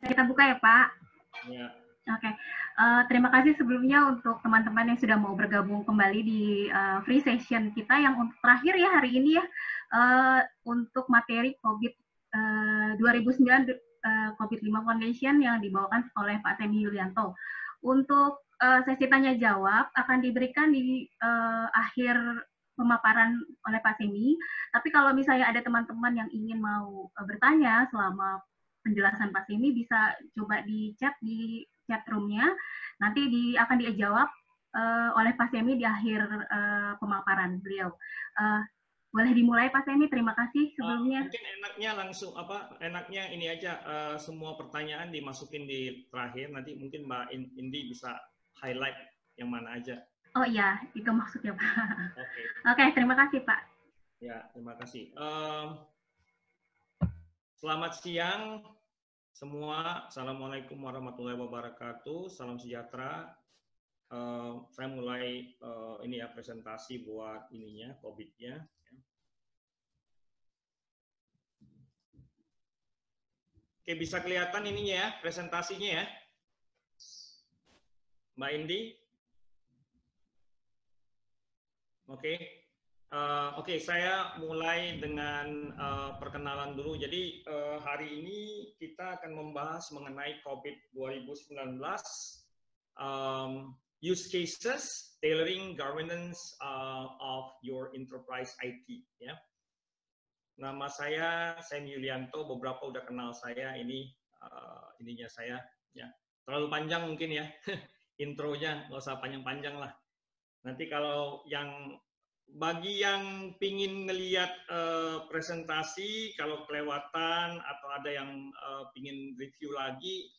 kita buka ya Pak. Ya. Oke, terima kasih sebelumnya untuk teman-teman yang sudah mau bergabung kembali di free session kita yang untuk terakhir ya hari ini ya, untuk materi COVID 2009 COVID-5 Foundation yang dibawakan oleh Pak Semi Yulianto. Untuk sesi tanya jawab akan diberikan di akhir pemaparan oleh Pak Semi. Tapi kalau misalnya ada teman-teman yang ingin mau bertanya selama penjelasan Pak Semi, bisa coba di chat di chat room-nya, nanti akan dijawab oleh Pak Semi di akhir pemaparan beliau. Boleh dimulai Pak Semi, terima kasih sebelumnya. Mungkin enaknya langsung enaknya ini aja, semua pertanyaan dimasukin di terakhir, nanti mungkin Mbak Indi bisa highlight yang mana aja. Oh iya, itu maksudnya Pak. Oke, terima kasih Pak. Ya, terima kasih. Selamat siang semua. Assalamualaikum warahmatullahi wabarakatuh. Salam sejahtera. Saya mulai ini ya presentasi buat ininya COVID-nya. Oke, bisa kelihatan ininya ya presentasinya ya, Mbak Indi. Oke, saya mulai dengan perkenalan dulu. Jadi hari ini kita akan membahas mengenai COVID 2019, use cases, tailoring governance of your enterprise IT. Ya. Nama saya Semi Yulianto. Beberapa udah kenal saya. Ininya saya. Ya. Terlalu panjang mungkin ya intronya, nggak usah panjang-panjang lah. Nanti kalau bagi yang pingin ngelihat presentasi, kalau kelewatan atau ada yang pingin review lagi,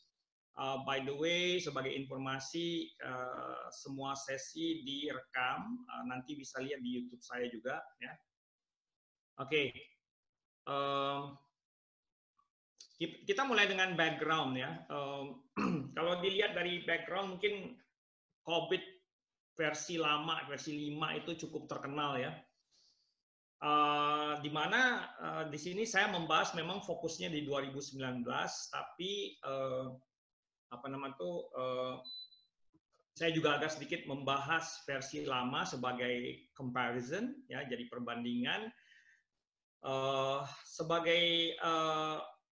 by the way, sebagai informasi, semua sesi direkam, nanti bisa lihat di YouTube saya juga. Ya. Oke, kita mulai dengan background ya. Kalau dilihat dari background, mungkin COVID versi lama, versi 5 itu cukup terkenal ya. Di mana di sini saya membahas memang fokusnya di 2019, tapi saya juga agak sedikit membahas versi lama sebagai comparison ya, jadi perbandingan sebagai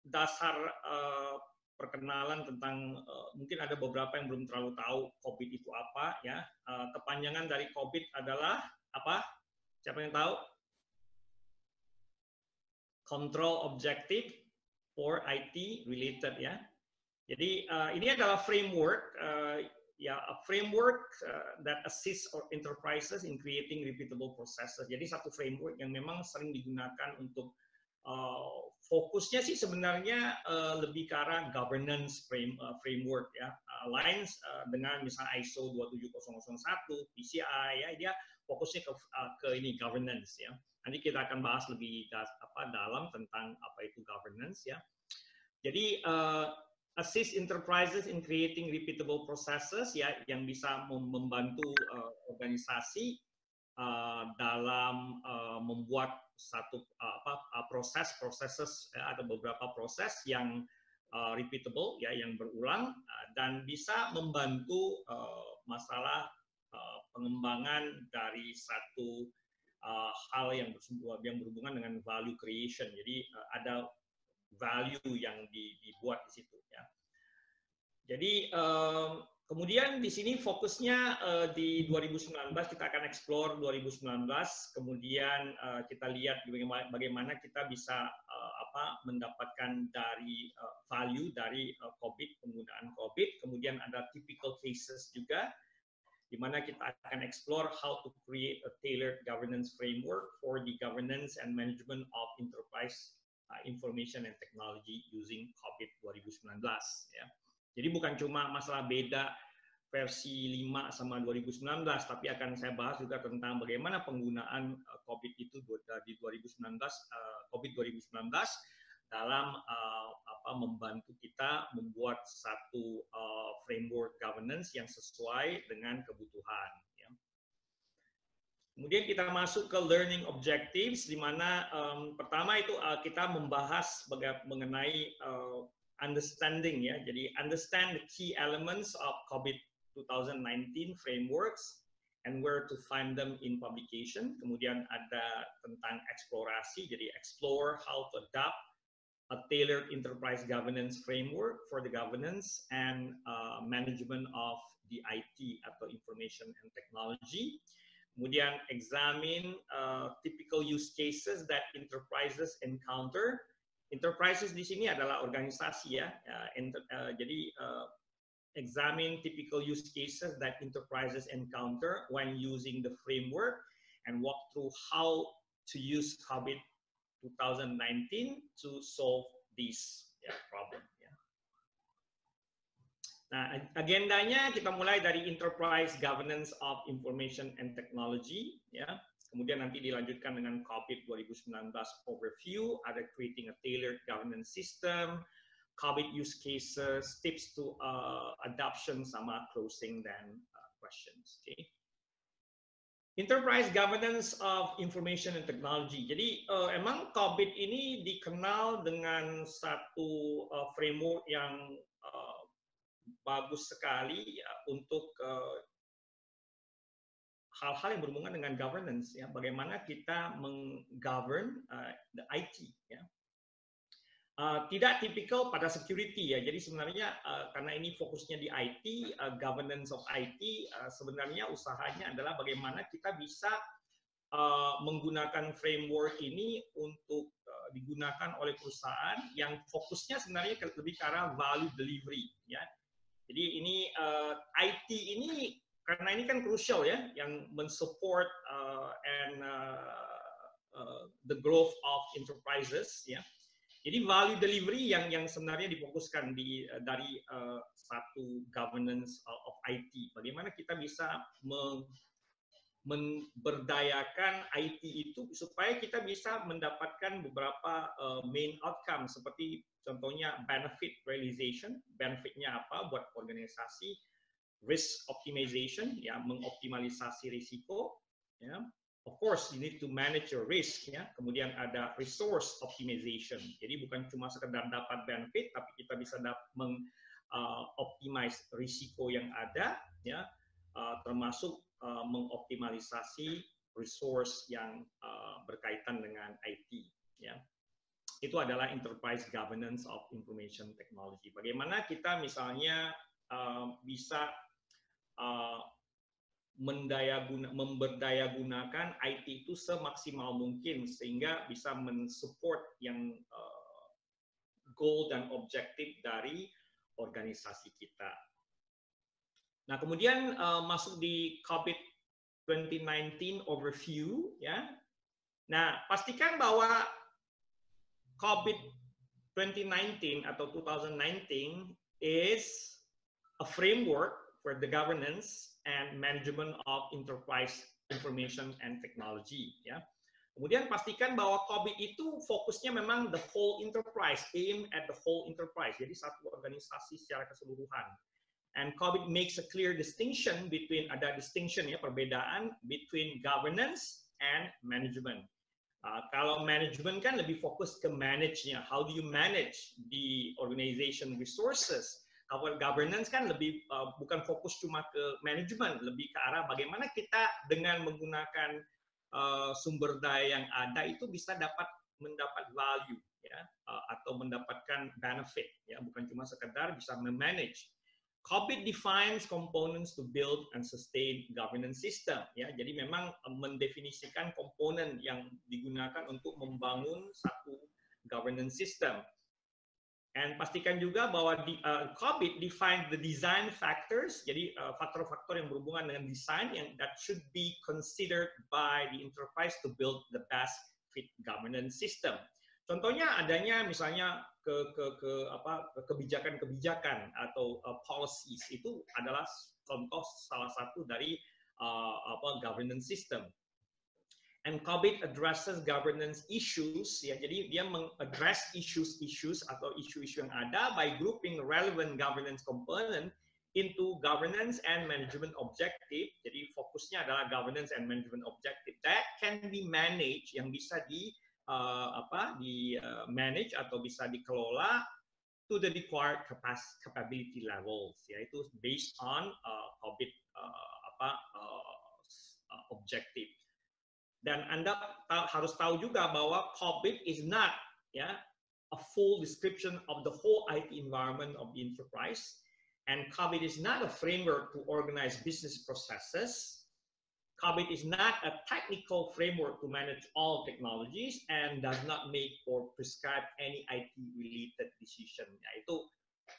dasar perkenalan tentang mungkin ada beberapa yang belum terlalu tahu COVID itu apa ya. Kepanjangan dari COVID adalah apa? Siapa yang tahu? Control Objective for IT Related ya. Jadi ini adalah framework a framework that assists enterprises in creating repeatable processes. Jadi satu framework yang memang sering digunakan untuk fokusnya sih sebenarnya lebih ke arah governance framework ya, aligns dengan misalnya ISO 27001, PCI ya, dia fokusnya ke ini governance ya. Nanti kita akan bahas lebih dalam tentang apa itu governance ya. Jadi assist enterprises in creating repeatable processes ya, yang bisa membantu organisasi dalam membuat satu proses ada beberapa proses yang repeatable ya, yang berulang dan bisa membantu masalah pengembangan dari satu hal yang berhubungan dengan value creation. Jadi ada value yang dibuat di situ ya. Jadi kemudian di sini fokusnya di 2019, kita akan explore 2019, kemudian kita lihat bagaimana kita bisa mendapatkan dari value dari COVID, penggunaan COVID, kemudian ada typical cases juga, di mana kita akan explore how to create a tailored governance framework for the governance and management of enterprise information and technology using COVID 2019 ya. Jadi bukan cuma masalah beda versi 5 sama 2019, tapi akan saya bahas juga tentang bagaimana penggunaan COVID itu di 2019, COVID 2019 dalam membantu kita membuat satu framework governance yang sesuai dengan kebutuhan. Ya. Kemudian kita masuk ke learning objectives, di mana pertama itu kita membahas mengenai understanding ya. Jadi understand the key elements of COVID 2019 frameworks and where to find them in publication. Kemudian ada tentang eksplorasi, jadi explore how to adopt a tailored enterprise governance framework for the governance and management of the IT atau information and technology. Kemudian examine typical use cases that enterprises encounter. Enterprises di sini adalah organisasi ya. Jadi examine typical use cases that enterprises encounter when using the framework and walk through how to use COVID 2019 to solve this problem. Ya. Nah, agendanya kita mulai dari Enterprise Governance of Information and Technology, ya. Kemudian nanti dilanjutkan dengan COVID 2019 Overview, ada Creating a Tailored Governance System, COVID use cases, tips to adoption, sama closing dan questions. Okay. Enterprise Governance of Information and Technology. Jadi emang COVID ini dikenal dengan satu framework yang bagus sekali ya, untuk hal-hal yang berhubungan dengan governance ya, bagaimana kita menggovern the IT ya. Tidak tipikal pada security ya, jadi sebenarnya karena ini fokusnya di IT, governance of IT, sebenarnya usahanya adalah bagaimana kita bisa menggunakan framework ini untuk digunakan oleh perusahaan yang fokusnya sebenarnya lebih ke arah value delivery ya. Jadi ini IT ini karena ini kan crucial ya, yang mensupport the growth of enterprises ya. Jadi value delivery yang sebenarnya difokuskan dari satu governance of IT. Bagaimana kita bisa memberdayakan IT itu supaya kita bisa mendapatkan beberapa main outcome seperti contohnya benefit realization, benefitnya apa buat organisasi, risk optimization, ya mengoptimalisasi risiko, ya. Of course, you need to manage your risk, ya. Kemudian ada resource optimization. Jadi bukan cuma sekedar dapat benefit, tapi kita bisa mengoptimize risiko yang ada, ya, termasuk mengoptimalisasi resource yang berkaitan dengan IT, ya. Itu adalah Enterprise Governance of Information Technology. Bagaimana kita misalnya bisa memberdayagunakan IT itu semaksimal mungkin sehingga bisa mensupport yang goal dan objektif dari organisasi kita. Nah, kemudian masuk di COVID 2019 overview ya. Nah, pastikan bahwa COVID 2019 atau 2019 is a framework for the governance and management of enterprise information and technology ya. Kemudian pastikan bahwa COVID itu fokusnya memang the whole enterprise, aim at the whole enterprise. Jadi satu organisasi secara keseluruhan. And COVID makes a clear distinction between perbedaan between governance and management. Kalau management kan lebih fokus ke manage-nya. How do you manage the organization resources? Kalau governance kan lebih bukan fokus cuma ke manajemen, lebih ke arah bagaimana kita dengan menggunakan sumber daya yang ada itu bisa mendapat value ya, atau mendapatkan benefit ya, bukan cuma sekedar bisa memanage. COVID defines components to build and sustain governance system ya. Jadi memang mendefinisikan komponen yang digunakan untuk membangun satu governance system. And pastikan juga bahwa COVID define the design factors, jadi faktor-faktor yang berhubungan dengan desain yang that should be considered by the enterprise to build the best fit governance system. Contohnya adanya misalnya kebijakan-kebijakan atau policies itu adalah contoh salah satu dari governance system. And COVID addresses governance issues, ya. Jadi dia mengaddress issues atau isu-isu yang ada by grouping relevant governance component into governance and management objective. Jadi fokusnya adalah governance and management objective that can be managed, yang bisa manage atau bisa dikelola to the required capability levels, yaitu based on COVID objective. Dan Anda harus tahu juga bahwa COVID is not a full description of the whole IT environment of the enterprise, and COVID is not a framework to organize business processes. COVID is not a technical framework to manage all technologies and does not make or prescribe any IT-related decision. Itu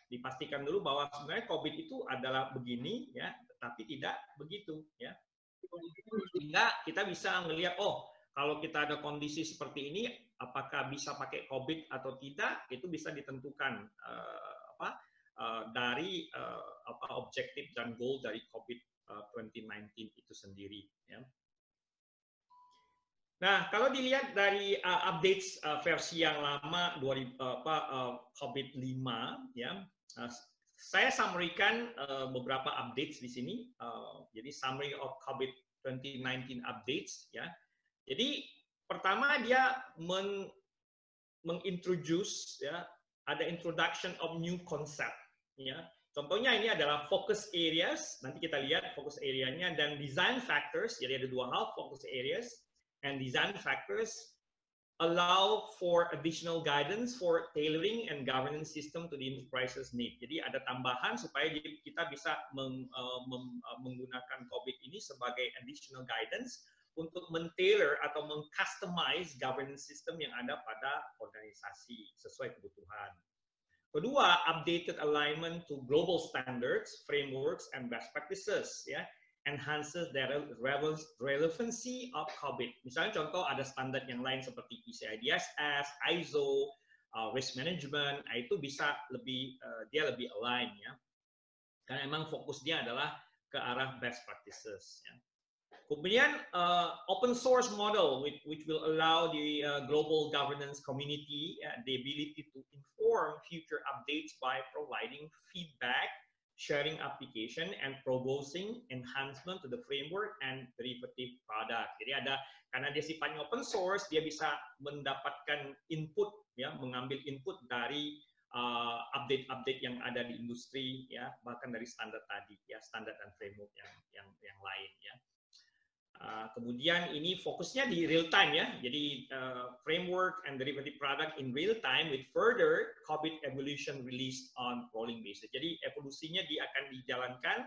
dipastikan dulu bahwa sebenarnya COVID itu adalah begini, tetapi tidak begitu, Sehingga kita bisa melihat, kalau kita ada kondisi seperti ini, apakah bisa pakai COVID atau tidak, itu bisa ditentukan dari objektif dan goal dari COVID 2019 itu sendiri. Nah, kalau dilihat dari updates versi yang lama COVID 5, saya summary-kan beberapa updates di sini. Jadi summary of COVID 2019 updates, Jadi pertama dia mengintroduce, ada introduction of new concept, Contohnya ini adalah focus areas, nanti kita lihat focus area-nya, dan design factors, jadi ada dua hal, focus areas and design factors allow for additional guidance for tailoring and governance system to the enterprise's need. Jadi ada tambahan supaya kita bisa menggunakan COVID ini sebagai additional guidance untuk men-tailor atau meng-customize governance system yang ada pada organisasi sesuai kebutuhan. Kedua, updated alignment to global standards, frameworks, and best practices, enhances the relevancy of COVID. Misalnya contoh ada standar yang lain seperti PCI DSS, ISO, risk management, itu bisa lebih dia lebih align, karena emang fokus dia adalah ke arah best practices. Kemudian open source model which will allow the global governance community the ability to inform future updates by providing feedback, sharing application, and proposing enhancement to the framework and derivative product. Jadi karena dia sifatnya open source, dia bisa mendapatkan input, mengambil input dari update-update yang ada di industri, bahkan dari standar tadi, standar dan framework yang lain, Kemudian ini fokusnya di real time, Jadi framework and derivative product in real time with further COVID evolution released on rolling basis. Jadi evolusinya dia akan dijalankan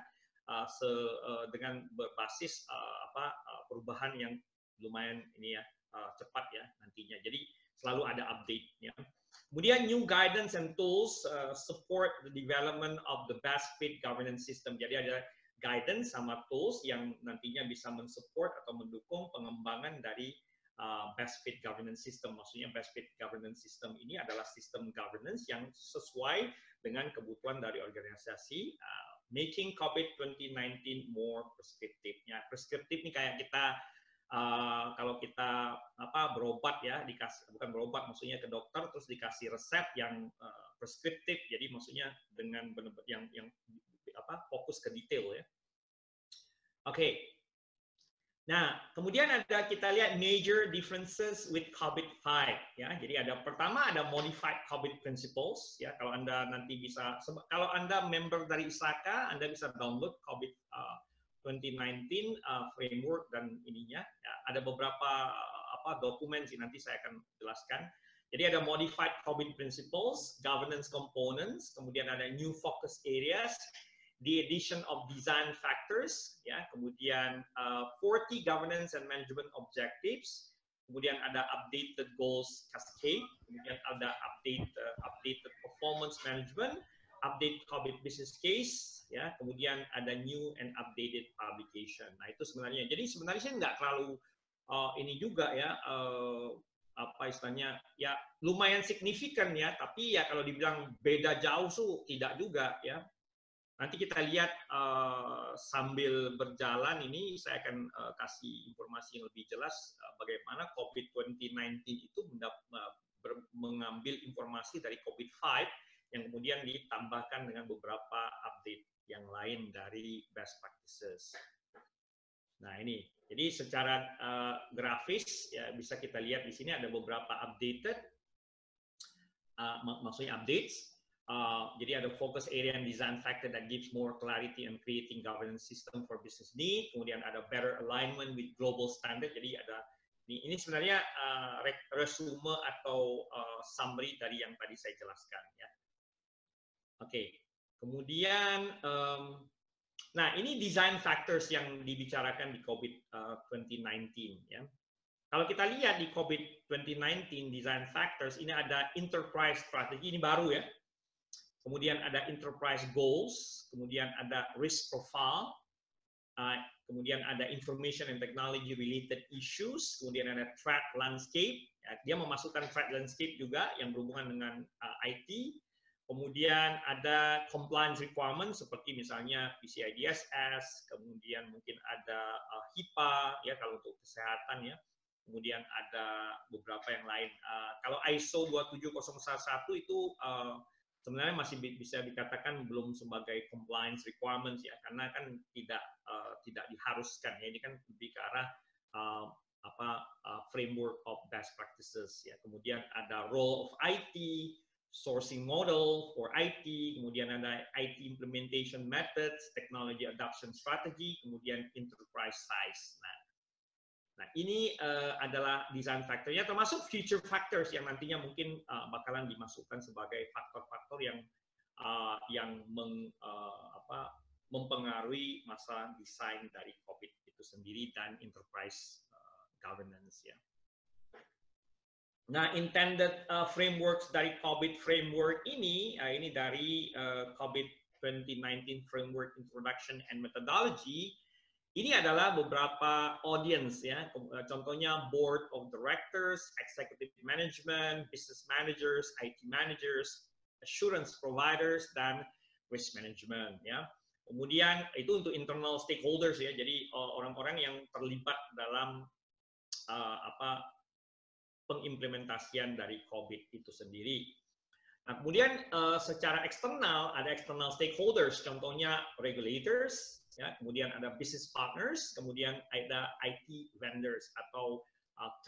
dengan berbasis perubahan yang lumayan ini cepat nantinya. Jadi selalu ada update, Kemudian new guidance and tools support the development of the best fit governance system. Jadi ada guidance sama tools yang nantinya bisa mensupport atau mendukung pengembangan dari best fit governance system. Maksudnya best fit governance system ini adalah sistem governance yang sesuai dengan kebutuhan dari organisasi, making COVID 2019 more prescriptive. Prescriptive ini kayak kita kalau kita berobat, bukan berobat, maksudnya ke dokter terus dikasih resep yang preskriptif, jadi maksudnya dengan benar-benar yang fokus ke detail, Oke. Nah, kemudian kita lihat major differences with COVID-5, Jadi pertama ada modified COVID principles, Kalau Anda nanti bisa, kalau Anda member dari ISAKA, Anda bisa download COVID 2019 framework dan ininya. Ada beberapa dokumen sih, nanti saya akan jelaskan. Jadi ada modified COVID principles, governance components, kemudian ada new focus areas, the addition of design factors, kemudian 40 governance and management objectives, kemudian ada updated goals cascade, kemudian ada updated performance management, update COVID business case, kemudian ada new and updated publication. Nah itu sebenarnya. Jadi sebenarnya saya nggak terlalu ini juga istilahnya lumayan signifikan tapi kalau dibilang beda jauh tidak juga Nanti kita lihat sambil berjalan ini saya akan kasih informasi yang lebih jelas bagaimana COVID 2019 itu mengambil informasi dari COVID-5 yang kemudian ditambahkan dengan beberapa update yang lain dari best practices. Nah ini, jadi secara grafis bisa kita lihat di sini ada beberapa updated, maksudnya updates. Jadi ada focus area and design factor that gives more clarity and creating governance system for business need. Kemudian ada better alignment with global standard. Jadi ada ini sebenarnya resume atau summary dari yang tadi saya jelaskan ya. Oke. Kemudian nah ini design factors yang dibicarakan di COVID 2019 ya. Kalau kita lihat di COVID 2019 design factors ini ada enterprise strategy, ini baru ya. Kemudian ada enterprise goals, kemudian ada risk profile, kemudian ada information and technology related issues, kemudian ada threat landscape, ya, dia memasukkan threat landscape juga yang berhubungan dengan IT, kemudian ada compliance requirement seperti misalnya PCI DSS, kemudian mungkin ada HIPAA ya kalau untuk kesehatan ya, kemudian ada beberapa yang lain. Kalau ISO 27001 itu sebenarnya masih bisa dikatakan belum sebagai compliance requirements ya, karena kan tidak diharuskan ya, ini kan lebih ke arah framework of best practices ya. Kemudian ada role of IT, sourcing model for IT, kemudian ada IT implementation methods, technology adoption strategy, kemudian enterprise size. Nah ini adalah design factor-nya, termasuk future factors yang nantinya mungkin bakalan dimasukkan sebagai faktor-faktor yang mempengaruhi masalah desain dari COVID itu sendiri dan enterprise governance ya. Nah intended frameworks dari COVID framework ini dari COVID 2019 Framework Introduction and Methodology. Ini adalah beberapa audience ya, contohnya board of directors, executive management, business managers, IT managers, assurance providers, dan risk management ya. Kemudian itu untuk internal stakeholders ya, jadi orang-orang yang terlibat dalam pengimplementasian dari COVID itu sendiri. Nah, kemudian secara eksternal ada external stakeholders, contohnya regulators. Ya, kemudian ada business partners, kemudian ada IT vendors atau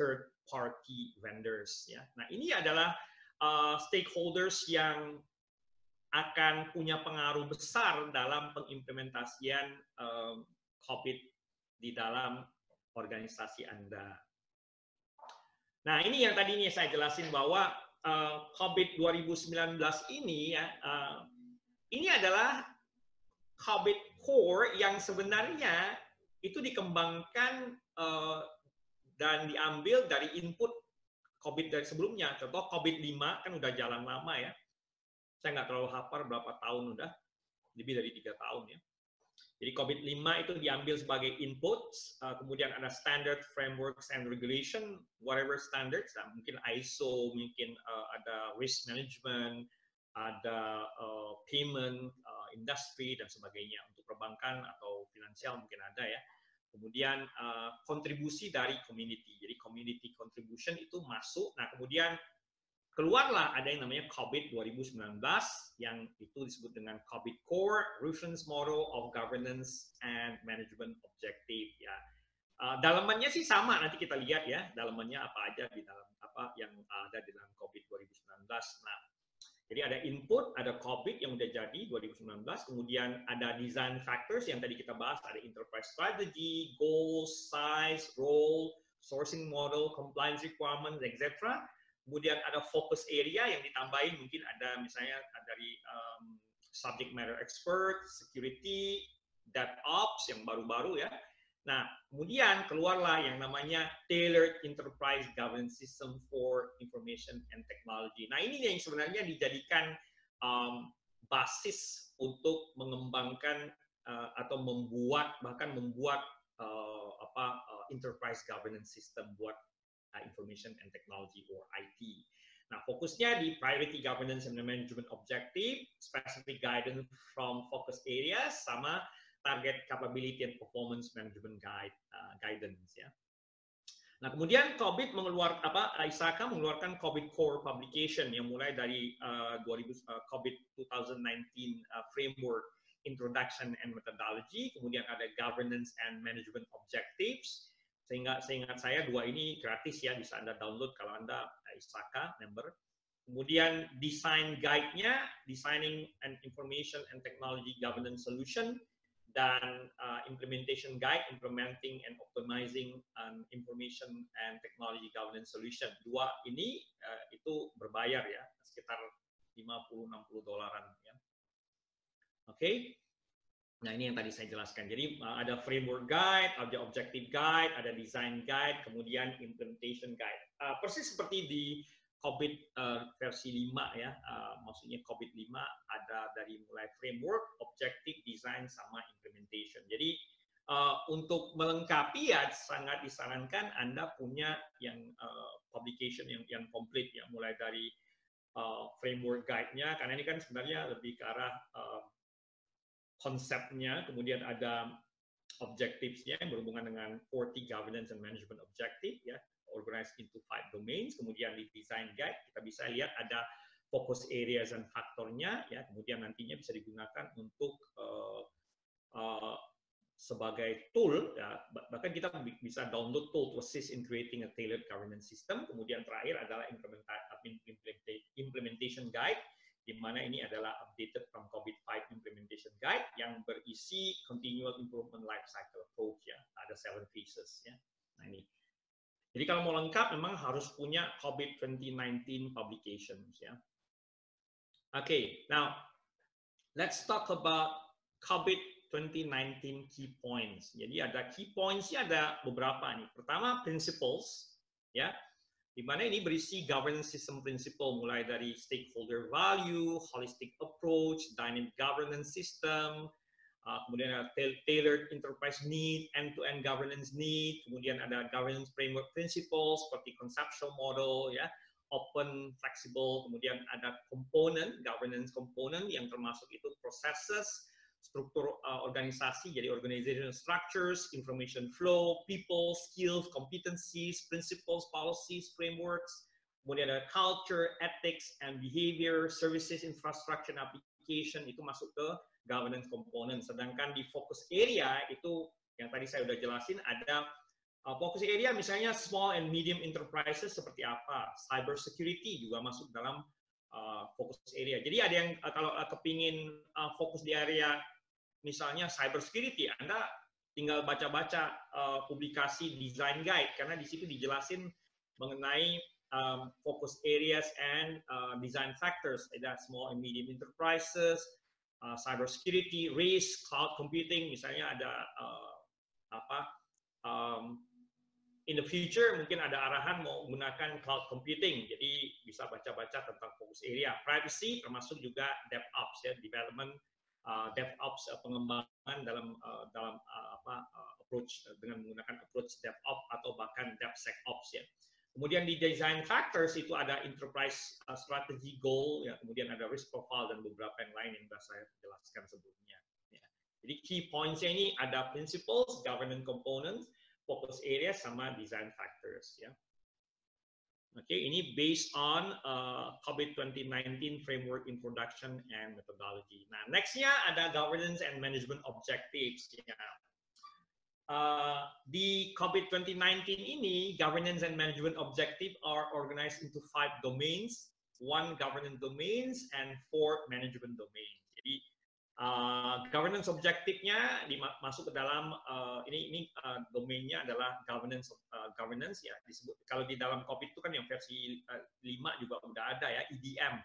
third party vendors. Ya. Nah ini adalah stakeholders yang akan punya pengaruh besar dalam pengimplementasian COVID di dalam organisasi Anda. Nah ini yang tadi nih saya jelasin bahwa COVID 2019 ini ya, ini adalah COVID core yang sebenarnya itu dikembangkan dan diambil dari input COVID dari sebelumnya. Contoh COVID-5 kan udah jalan lama ya. Saya nggak terlalu hafal berapa tahun udah, lebih dari 3 tahun ya. Jadi COVID-5 itu diambil sebagai input, kemudian ada standard frameworks and regulation, whatever standards, nah, mungkin ISO, mungkin ada risk management, ada payment, industri dan sebagainya. Untuk perbankan atau finansial mungkin ada ya. Kemudian kontribusi dari community. Jadi community contribution itu masuk. Nah, kemudian keluarlah ada yang namanya COVID 2019 yang itu disebut dengan COVID Core Reference Model of Governance and Management Objective ya. Dalamannya sih sama, nanti kita lihat ya dalamannya apa aja di dalam apa yang ada di dalam COVID 2019. Nah, jadi ada input, ada COVID yang udah jadi 2019, kemudian ada design factors yang tadi kita bahas, ada enterprise strategy, goals, size, role, sourcing model, compliance requirements, etc. Kemudian ada focus area yang ditambahin, mungkin ada misalnya dari subject matter expert, security, DevOps yang baru-baru ya. Nah, kemudian keluarlah yang namanya Tailored Enterprise Governance System for Information and Technology. Nah, ini yang sebenarnya dijadikan basis untuk mengembangkan atau bahkan membuat enterprise governance system buat information and technology or IT. Nah, fokusnya di priority governance and management objective, specific guidance from focus areas, sama target capability and performance management guidance ya. Nah, kemudian ISAKA mengeluarkan COVID Core Publication yang mulai dari COVID 2019 Framework Introduction and Methodology, kemudian ada Governance and Management Objectives. Seingat saya dua ini gratis ya, bisa Anda download kalau Anda ISAKA member. kemudian design guide-nya, designing an information and technology governance solution, dan implementation guide, implementing and optimizing an information and technology governance solution. Dua ini itu berbayar ya, sekitar $50-60 ya. Oke. Nah, ini yang tadi saya jelaskan. Jadi ada framework guide, ada objective guide, ada design guide, kemudian implementation guide. Persis seperti di COVID versi 5 ya, maksudnya COVID 5 ada dari mulai framework, objective, design, sama implementation. Jadi untuk melengkapi ya sangat disarankan Anda punya yang publication yang komplit ya, mulai dari framework guide-nya, karena ini kan sebenarnya lebih ke arah konsepnya, kemudian ada objectives-nya yang berhubungan dengan 40 governance and management objective ya, organized into 5 domains. Kemudian di design guide kita bisa lihat ada focus areas dan faktornya ya, kemudian nantinya bisa digunakan untuk sebagai tool ya, bahkan kita bisa download tool to assist in creating a tailored governance system. Kemudian terakhir adalah implementation guide, di mana ini adalah updated from COVID-5 implementation guide yang berisi continual improvement life cycle approach ya, ada 7 phases ya. Nah ini. Jadi kalau mau lengkap memang harus punya COVID 2019 publications ya. Okay, now let's talk about COVID 2019 key points. Jadi ada key points-nya ada beberapa nih. Pertama principles ya, di mana ini berisi governance system principle mulai dari stakeholder value, holistic approach, dynamic governance system, kemudian ada tailored enterprise need, end-to-end governance need, kemudian ada governance framework principles seperti conceptual model ya, open, flexible, kemudian ada komponen, governance component yang termasuk itu processes, struktur organisasi, jadi organizational structures, information flow, people, skills, competencies, principles, policies, frameworks, kemudian ada culture, ethics, and behavior, services, infrastructure, and application, itu masuk ke governance component. Sedangkan di focus area itu yang tadi saya udah jelasin, ada focus area misalnya small and medium enterprises seperti apa, cyber security juga masuk dalam focus area. Jadi ada yang kalau kepingin fokus di area misalnya cyber security, Anda tinggal baca-baca publikasi design guide karena di situ dijelasin mengenai focus areas and design factors, ada small and medium enterprises, cyber security, risk, cloud computing, misalnya ada in the future mungkin ada arahan mau menggunakan cloud computing, jadi bisa baca-baca tentang focus area. Privacy termasuk juga DevOps ya, development DevOps, pengembangan dalam approach dengan menggunakan approach DevOps atau bahkan DevSecOps ya. Kemudian di design factors itu ada enterprise strategy goal ya, kemudian ada risk profile dan beberapa yang lain yang sudah saya jelaskan sebelumnya. Ya. Jadi key points-nya ini ada principles, governance components, focus area sama design factors ya. Oke, ini based on COVID 2019 framework introduction and methodology. Nah, next-nya ada governance and management objectives. Ya. Di COVID 2019 ini, governance and management objective are organized into 5 domains, 1 governance domains and 4 management domains. Jadi governance objektifnya masuk ke dalam ini domainnya adalah governance ya, disebut kalau di dalam COVID itu kan yang versi 5 juga udah ada ya, EDM,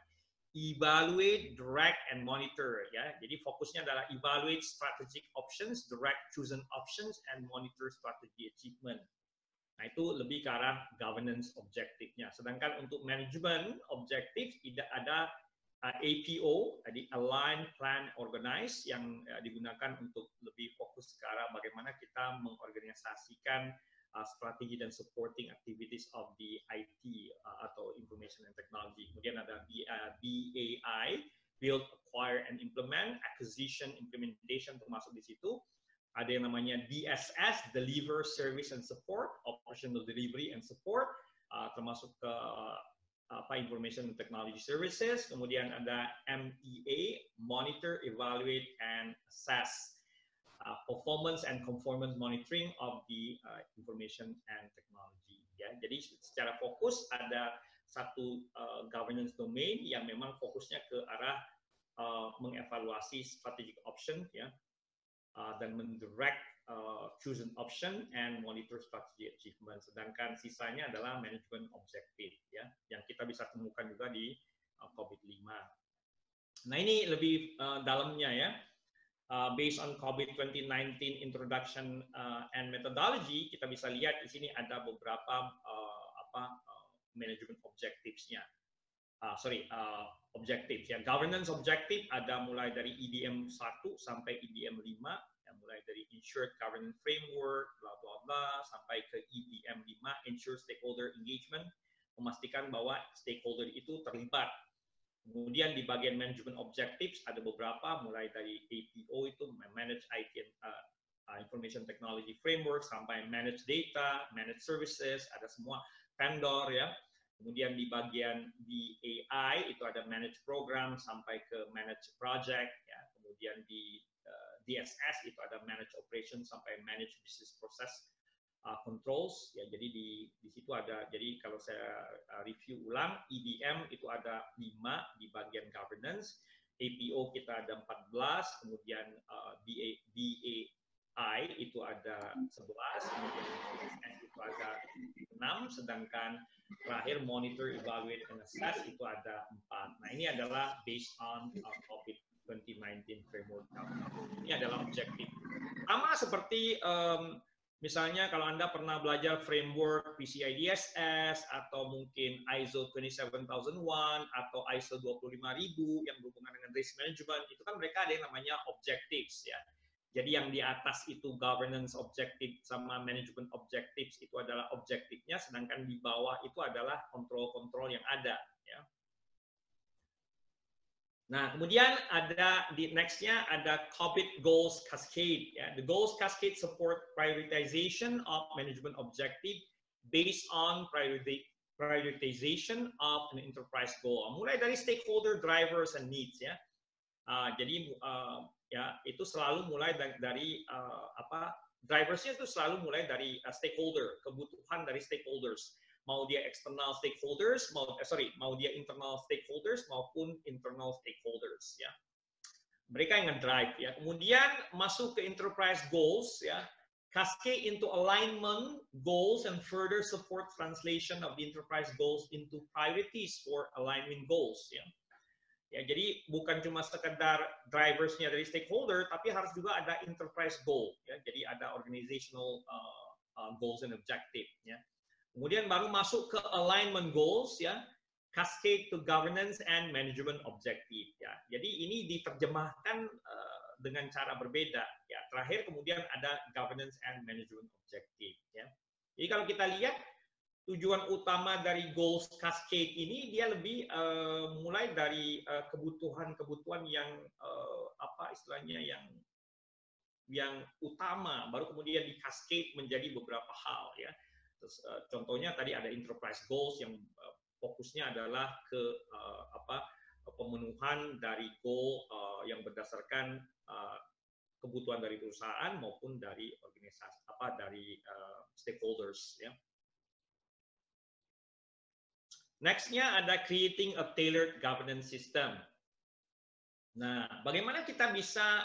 evaluate, direct, and monitor ya. Jadi fokusnya adalah evaluate strategic options, direct chosen options, and monitor strategy achievement. Nah itu lebih ke arah governance objektifnya. Sedangkan untuk management objektif tidak ada APO, jadi Align, Plan, Organize, yang digunakan untuk lebih fokus ke arah bagaimana kita mengorganisasikan strategi dan supporting activities of the IT atau Information and Technology. Kemudian ada BAI, Build, Acquire, and Implement, Acquisition, Implementation termasuk di situ. Ada yang namanya DSS, Deliver, Service, and Support, Operational Delivery and Support, termasuk ke Information and Technology Services. Kemudian ada MEA, Monitor, Evaluate, and Assess, Performance and Conformance Monitoring of the Information and Technology. Ya, jadi secara fokus ada satu governance domain yang memang fokusnya ke arah mengevaluasi strategic option ya, dan mendirect chosen option and monitor strategy achievement. Sedangkan sisanya adalah management objective ya, yang kita bisa temukan juga di COVID-5. Nah ini lebih dalamnya ya. Based on COVID-19 introduction and methodology, kita bisa lihat di sini ada beberapa management objectives-nya. Objectives ya. Governance objective ada mulai dari EDM 1 sampai EDM 5, yang mulai dari Ensured Governance Framework, bla bla bla, sampai ke EDM 5, Ensure Stakeholder Engagement, memastikan bahwa stakeholder itu terlibat. Kemudian di bagian management objectives ada beberapa, mulai dari APO itu manage IT information technology framework sampai manage data, manage services, ada semua vendor ya. Kemudian di bagian DAI itu ada manage program sampai ke manage project ya. Kemudian di DSS itu ada manage operation sampai manage business process controls ya. Jadi di situ ada, jadi kalau saya review ulang, EDM itu ada 5 di bagian governance, APO kita ada 14, kemudian DAI itu ada 11, kemudian DSS itu ada 6, sedangkan terakhir monitor, evaluate, and assess itu ada 4. Nah ini adalah based on COVID-19 framework. Ini adalah objektif. Sama seperti misalnya kalau Anda pernah belajar framework PCI DSS atau mungkin ISO 27001 atau ISO 25000 yang berhubungan dengan risk management, itu kan mereka ada yang namanya objectives ya. Jadi yang di atas itu governance objective sama management objectives itu adalah objektifnya, sedangkan di bawah itu adalah kontrol-kontrol yang ada ya. Nah, kemudian ada di next-nya ada COVID Goals Cascade. Ya. The Goals Cascade support prioritization of management objective based on prioritization of an enterprise goal. Mulai dari stakeholder, drivers, and needs. Ya. Jadi ya itu selalu mulai dari driversnya itu selalu mulai dari stakeholder, kebutuhan dari stakeholders. Mau dia external stakeholders, mau dia internal stakeholders maupun internal stakeholders ya. Mereka yang ngedrive ya. Kemudian masuk ke enterprise goals ya. Cascade into alignment goals and further support translation of the enterprise goals into priorities for alignment goals ya. Ya, jadi bukan cuma sekedar driversnya dari stakeholder, tapi harus juga ada enterprise goal ya. Jadi ada organizational goals and objective ya. Kemudian baru masuk ke alignment goals ya, cascade to governance and management objective ya. Jadi ini diterjemahkan dengan cara berbeda ya. Terakhir kemudian ada governance and management objective ya. Jadi kalau kita lihat tujuan utama dari goals cascade ini, dia lebih mulai dari kebutuhan-kebutuhan yang istilahnya yang utama, baru kemudian di cascade menjadi beberapa hal ya. Terus, contohnya tadi ada enterprise goals yang fokusnya adalah ke pemenuhan dari goal yang berdasarkan kebutuhan dari perusahaan maupun dari organisasi dari stakeholders ya. Next-nya ada creating a tailored governance system. Nah, bagaimana kita bisa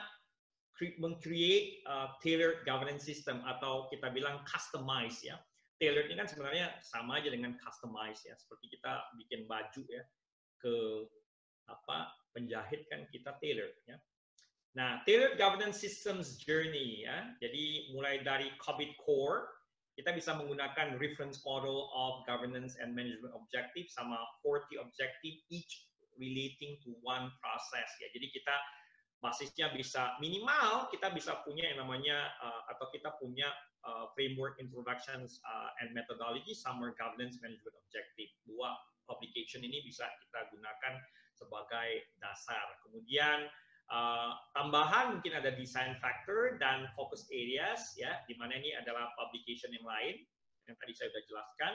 meng-create tailored governance system atau kita bilang customize ya. Tailored ini kan sebenarnya sama aja dengan customize ya, seperti kita bikin baju ya, ke penjahit kan kita tailor ya. Nah, tailored governance systems journey ya. Jadi mulai dari COVID core, kita bisa menggunakan reference model of governance and management objective sama 40 objective each relating to one process ya. Jadi kita basisnya bisa minimal kita bisa punya yang namanya atau kita punya framework introductions and methodology sama governance management objective. Dua publication ini bisa kita gunakan sebagai dasar. Kemudian tambahan mungkin ada design factor dan focus areas ya, di mana ini adalah publication yang lain yang tadi saya sudah jelaskan.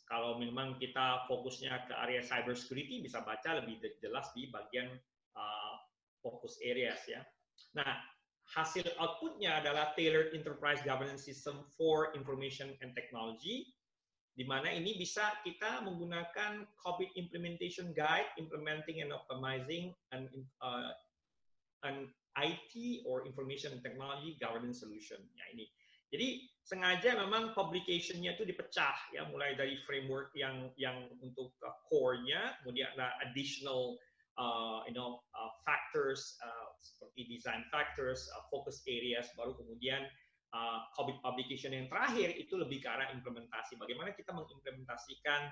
Kalau memang kita fokusnya ke area cyber security bisa baca lebih jelas di bagian focus areas ya. Nah, hasil outputnya adalah tailored enterprise governance system for information and technology di mana ini bisa kita menggunakan COVID Implementation Guide, Implementing and Optimizing an IT or Information Technology Governance Solution. Ya ini. Jadi sengaja memang publication-nya itu dipecah ya, mulai dari framework yang untuk core-nya, kemudian ada additional factors seperti design factors, focus areas, baru kemudian COVID publication yang terakhir itu lebih ke arah implementasi. Bagaimana kita mengimplementasikan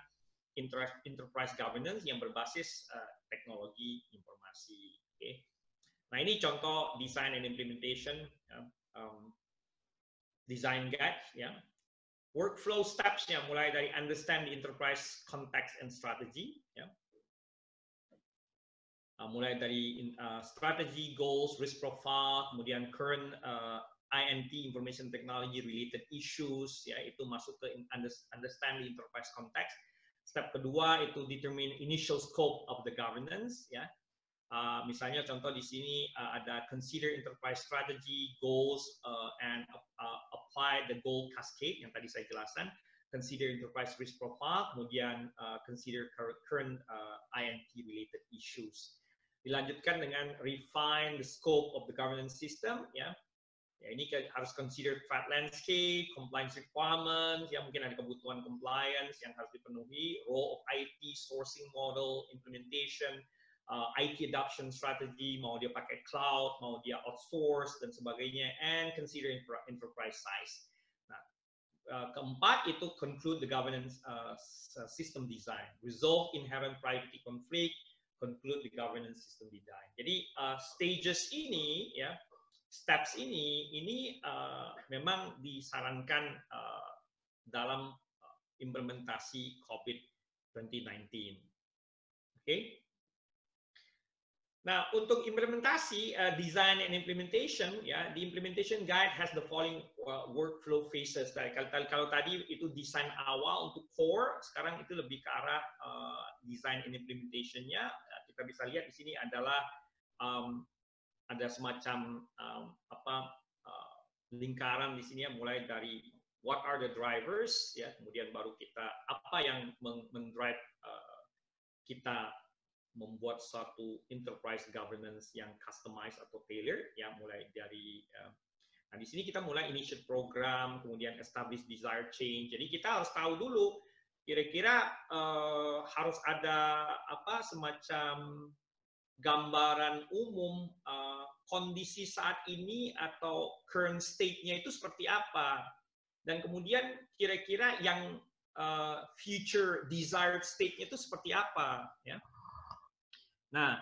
enterprise governance yang berbasis teknologi informasi. Okay. Nah ini contoh design and implementation. Design guide, ya. Workflow steps-nya mulai dari understand the enterprise context and strategy, ya. Mulai dari strategy, goals, risk profile, kemudian current INT, information technology related issues, ya, itu masuk ke understand the enterprise context. Step kedua itu determine initial scope of the governance, ya. Misalnya contoh di sini ada consider enterprise strategy, goals, and apply the goal cascade yang tadi saya jelaskan. Consider enterprise risk profile, kemudian consider current INT related issues. Dilanjutkan dengan refine the scope of the governance system, ya. Ya ini harus consider threat landscape, compliance requirements, ya mungkin ada kebutuhan compliance yang harus dipenuhi, role of IT, sourcing model, implementation, IT adoption strategy, mau dia pakai cloud, mau dia outsource, dan sebagainya, and consider enterprise size. Nah, keempat itu conclude the governance system design, resolve inherent privacy conflict, conclude the governance system design. Jadi stages ini, ya, steps ini memang disarankan dalam implementasi COVID 2019. Oke. Nah, untuk implementasi, design and implementation, ya, the implementation guide has the following workflow phases. Kalau tadi itu desain awal untuk core, sekarang itu lebih ke arah design and implementation-nya. Kita bisa lihat di sini adalah ada semacam lingkaran di sini ya, mulai dari what are the drivers, ya, kemudian baru kita apa yang mendrive kita membuat suatu enterprise governance yang customized atau tailored, ya, mulai dari nah di sini kita mulai initiate program, kemudian establish desired change. Jadi kita harus tahu dulu kira-kira harus ada semacam gambaran umum kondisi saat ini atau current state-nya itu seperti apa, dan kemudian kira-kira yang future desired state-nya itu seperti apa, ya. Nah,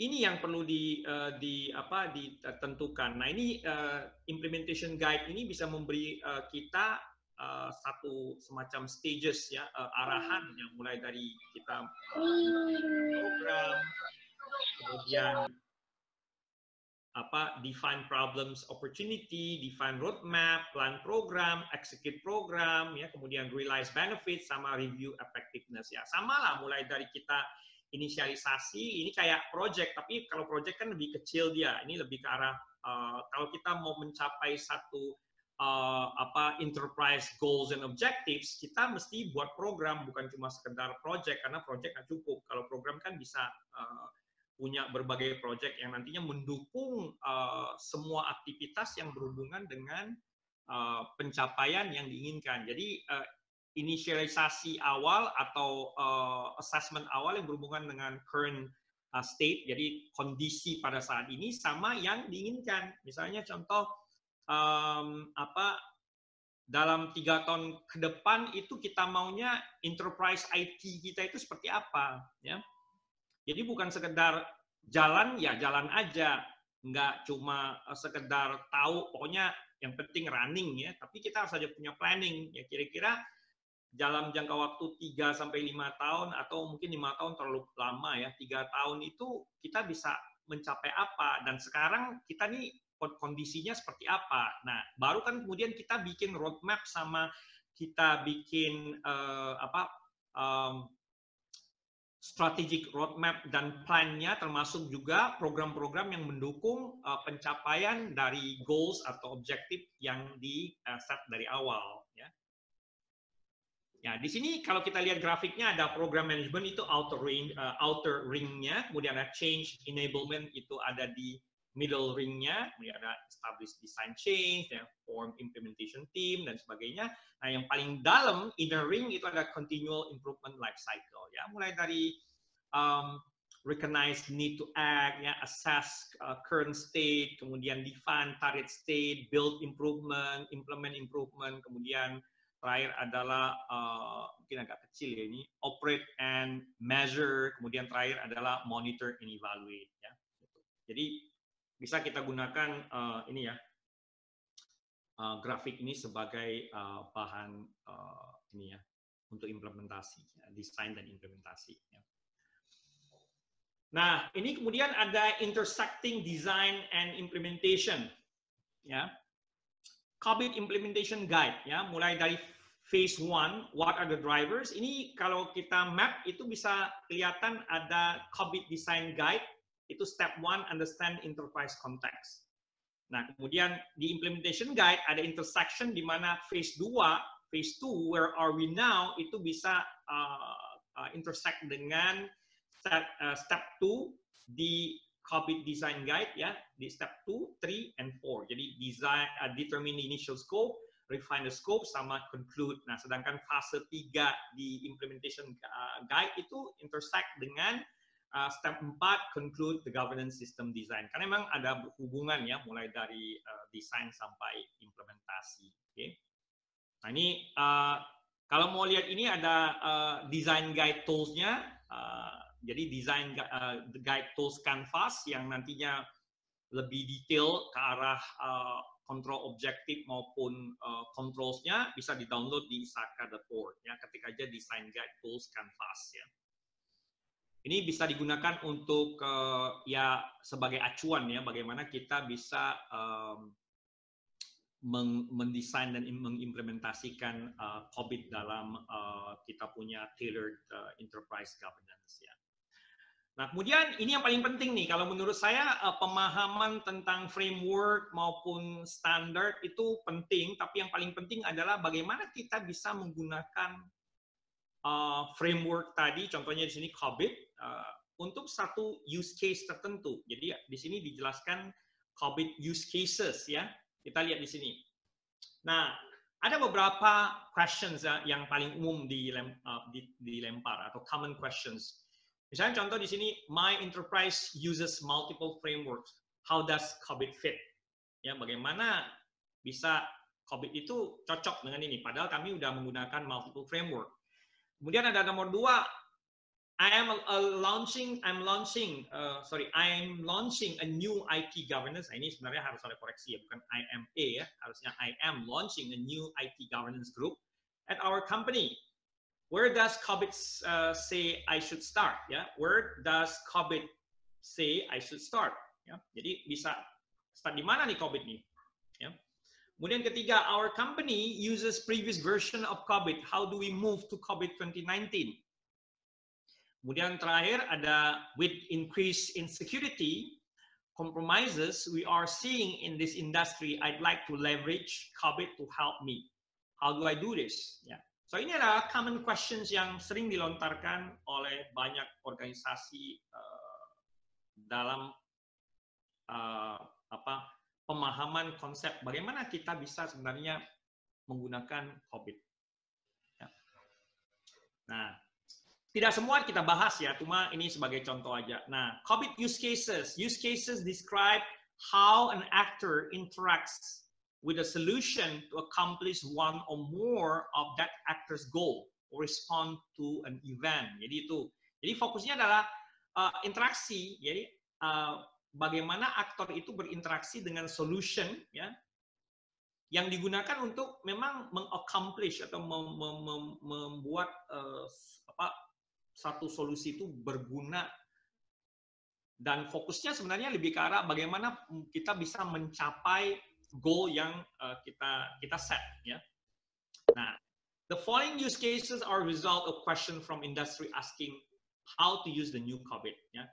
ini yang perlu ditentukan. Nah, ini implementation guide ini bisa memberi kita satu semacam stages, ya, arahan yang mulai dari kita program, kemudian define problems opportunity, define roadmap, plan program, execute program, ya, kemudian realize benefits sama review effectiveness, ya. Sama lah mulai dari kita inisialisasi, ini kayak project, tapi kalau project kan lebih kecil dia. Ini lebih ke arah kalau kita mau mencapai satu enterprise goals and objectives, kita mesti buat program, bukan cuma sekedar project, karena project nggak cukup. Kalau program kan bisa punya berbagai project yang nantinya mendukung semua aktivitas yang berhubungan dengan pencapaian yang diinginkan. Jadi inisialisasi awal atau assessment awal yang berhubungan dengan current state, jadi kondisi pada saat ini sama yang diinginkan. Misalnya contoh dalam 3 tahun ke depan itu kita maunya enterprise IT kita itu seperti apa, ya. Jadi bukan sekedar jalan, ya jalan aja, nggak cuma sekedar tahu, pokoknya yang penting running, ya. Tapi kita harus saja punya planning, ya, kira-kira dalam jangka waktu 3-5 tahun atau mungkin 5 tahun terlalu lama, ya, 3 tahun itu kita bisa mencapai apa, dan sekarang kita nih kondisinya seperti apa. Nah, baru kan kemudian kita bikin roadmap sama kita bikin strategic roadmap dan plan-nya, termasuk juga program-program yang mendukung pencapaian dari goals atau objektif yang di set dari awal, ya. Ya, di sini kalau kita lihat grafiknya ada program management itu outer ringnya, kemudian ada change enablement itu ada di middle ringnya, kemudian ada establish design change, ya, form implementation team dan sebagainya. Nah, yang paling dalam inner ring itu ada continual improvement life cycle, ya, mulai dari recognize need to act, ya, assess current state, kemudian define target state, build improvement, implement improvement, kemudian terakhir adalah mungkin agak kecil ya ini, operate and measure, kemudian terakhir adalah monitor and evaluate, ya. Jadi bisa kita gunakan ini ya, grafik ini sebagai bahan ini ya untuk implementasi, ya, desain dan implementasi, ya. Nah, ini kemudian ada intersecting design and implementation, ya. COVID implementation guide, ya, mulai dari phase 1, what are the drivers? Ini kalau kita map itu bisa kelihatan ada COVID design guide, itu step 1 understand enterprise context. Nah, kemudian di implementation guide ada intersection di mana phase 2, where are we now, itu bisa intersect dengan step 2 di COVID design guide, ya, di step 2, 3, and 4. Jadi design, determine the initial scope, refine the scope, sama conclude. Nah, sedangkan fase 3 di implementation guide itu intersect dengan step 4, conclude the governance system design. Karena memang ada hubungan ya, mulai dari desain sampai implementasi. Okay. Nah, ini kalau mau lihat ini ada design guide tools-nya. Jadi design guide tools canvas yang nantinya lebih detail ke arah control objektif maupun controls-nya bisa di-download di isaka.org, ya, ketik aja design guide tools canvas, ya. Ini bisa digunakan untuk ya sebagai acuan ya bagaimana kita bisa mendesain dan mengimplementasikan COVID dalam kita punya tailored enterprise governance, ya. Nah, kemudian ini yang paling penting nih, kalau menurut saya pemahaman tentang framework maupun standar itu penting, tapi yang paling penting adalah bagaimana kita bisa menggunakan framework tadi, contohnya di sini COVID, untuk satu use case tertentu. Jadi di sini dijelaskan COVID use cases, ya. Kita lihat di sini. Nah, ada beberapa questions ya, yang paling umum dilempar atau common questions. Misalnya contoh di sini, my enterprise uses multiple frameworks. How does COVID fit? Ya, bagaimana bisa COVID itu cocok dengan ini? Padahal kami udah menggunakan multiple framework. Kemudian ada nomor 2, I'm launching a new IT governance. Nah, ini sebenarnya harus ada koreksi ya, bukan IMA ya, harusnya I am launching a new IT governance group at our company. Where does COVID say I should start? Ya, where does COVID say I should start? Ya, jadi bisa start di mana nih COVID nih? Ya. Kemudian ketiga, our company uses previous version of COVID. How do we move to COVID 2019? Kemudian terakhir ada with increase in security compromises we are seeing in this industry. I'd like to leverage COVID to help me. How do I do this? Ya. So ini adalah common questions yang sering dilontarkan oleh banyak organisasi dalam pemahaman konsep bagaimana kita bisa sebenarnya menggunakan COVID. Ya. Nah, tidak semua kita bahas ya, cuma ini sebagai contoh aja. Nah, COVID use cases. Use cases describe how an actor interacts with a solution to accomplish one or more of that actor's goal or respond to an event. Jadi itu. Jadi fokusnya adalah interaksi. Jadi bagaimana aktor itu berinteraksi dengan solution, ya, yang digunakan untuk memang mengaccomplish atau membuat satu solusi itu berguna, dan fokusnya sebenarnya lebih ke arah bagaimana kita bisa mencapai goal yang kita set, ya. Nah, the following use cases are a result of question from industry asking how to use the new COVID, ya.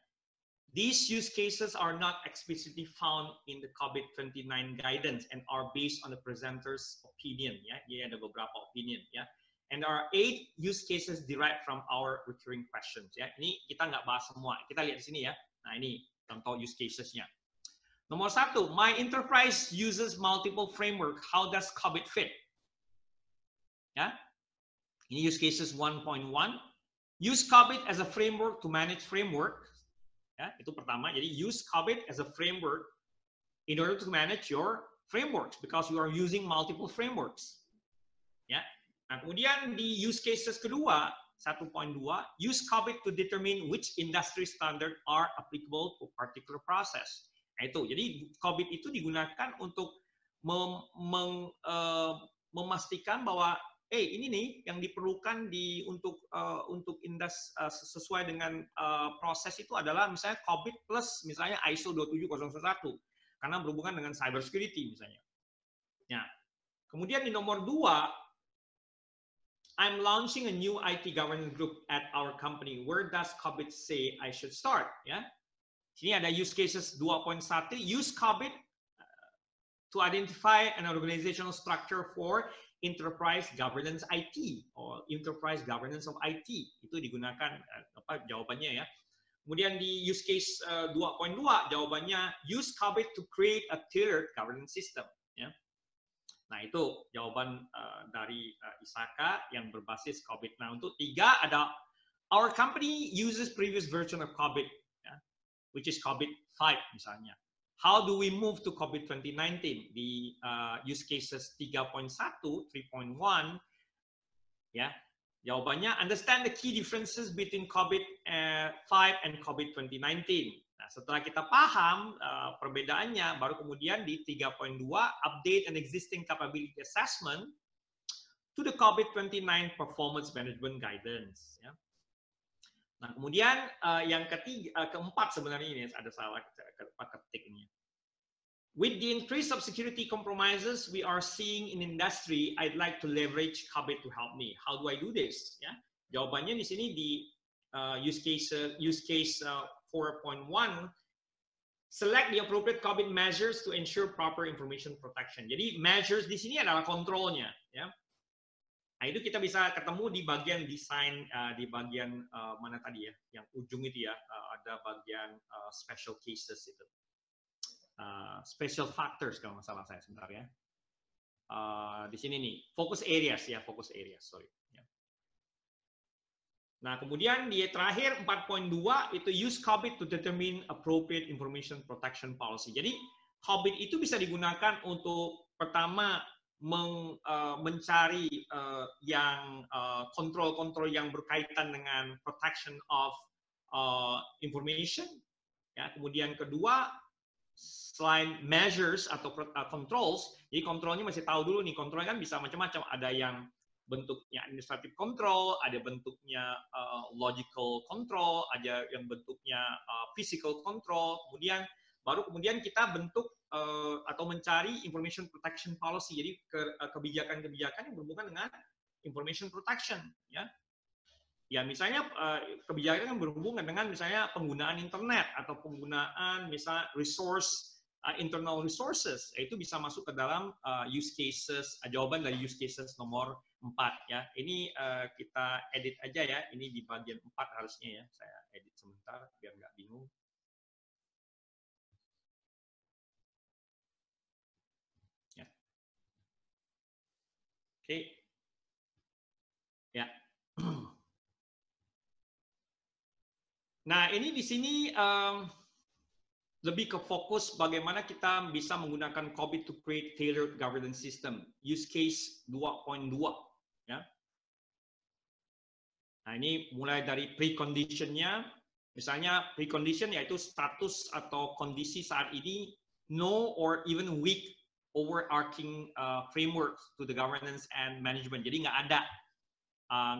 These use cases are not explicitly found in the COVID-29 guidance and are based on the presenter's opinion, ya. Jadi ada beberapa opinion, ya. And there are 8 use cases derived from our recurring questions. Ya, ini kita nggak bahas semua. Kita lihat di sini ya. Nah, ini contoh use casesnya. Nomor 1, my enterprise uses multiple framework. How does COBIT fit? Ya, ini use cases 1.1. Use COBIT as a framework to manage framework. Ya, itu pertama. Jadi use COBIT as a framework in order to manage your frameworks because you are using multiple frameworks. Ya. Nah, kemudian di use cases kedua, 1.2, use COBIT to determine which industry standard are applicable to particular process. Nah, itu. Jadi COBIT itu digunakan untuk memastikan bahwa ini nih yang diperlukan untuk sesuai dengan proses itu adalah misalnya COBIT plus misalnya ISO 27001 karena berhubungan dengan cyber security misalnya. Nah, kemudian di nomor 2, I'm launching a new IT governance group at our company. Where does COBIT say I should start? Ya, sini ada use cases 2.1. Use COBIT to identify an organizational structure for enterprise governance IT or enterprise governance of IT. Itu digunakan jawabannya ya. Kemudian di use case 2.2 jawabannya use COBIT to create a tiered governance system. Ya. Nah, itu jawaban dari Isaka yang berbasis COBIT. Nah, untuk 3 ada our company uses previous version of COBIT, ya, which is COBIT 5 misalnya. How do we move to COBIT 2019? Di use cases 3.1, 3.1, ya, jawabannya understand the key differences between COBIT 5 and COBIT 2019. Nah, setelah kita paham perbedaannya, baru kemudian di 3.2 update an existing capability assessment to the COBIT 29 performance management guidance. Ya. Nah, kemudian yang keempat sebenarnya ini ada salah ketik ini. With the increase of security compromises we are seeing in industry, I'd like to leverage COBIT to help me. How do I do this? Ya, jawabannya di sini di use case 4.1, select the appropriate COBIT measures to ensure proper information protection. Jadi measures di sini adalah kontrolnya, ya. Nah, itu kita bisa ketemu di bagian desain, di bagian mana tadi ya, yang ujung itu ya, ada bagian special cases itu, special factors kalau nggak salah saya sebentar ya. Di sini nih, focus areas ya, focus areas, sorry. Nah, kemudian di terakhir 4.2 itu use COBIT to determine appropriate information protection policy. Jadi COBIT itu bisa digunakan untuk pertama mencari yang kontrol-kontrol yang berkaitan dengan protection of information. Ya, kemudian kedua selain measures atau controls, jadi kontrolnya masih tahu dulu nih, kontrolnya kan bisa macam-macam, ada yang bentuknya administrative control, ada bentuknya logical control, ada yang bentuknya physical control, kemudian kita bentuk atau mencari information protection policy, jadi kebijakan-kebijakan yang berhubungan dengan information protection, ya. Ya, misalnya kebijakan yang berhubungan dengan misalnya penggunaan internet atau penggunaan misalnya internal resources, itu bisa masuk ke dalam use cases, jawaban dari use cases nomor 4 ya. Ini kita edit aja ya, ini di bagian 4 harusnya ya. Saya edit sebentar biar nggak bingung. Ya. Oke. Ya. Nah, ini di sini lebih ke fokus bagaimana kita bisa menggunakan COBIT to create tailored governance system. Use case 2.2. Ya. Nah, ini mulai dari precondition-nya. Misalnya precondition yaitu status atau kondisi saat ini no or even weak overarching framework to the governance and management. Jadi nggak ada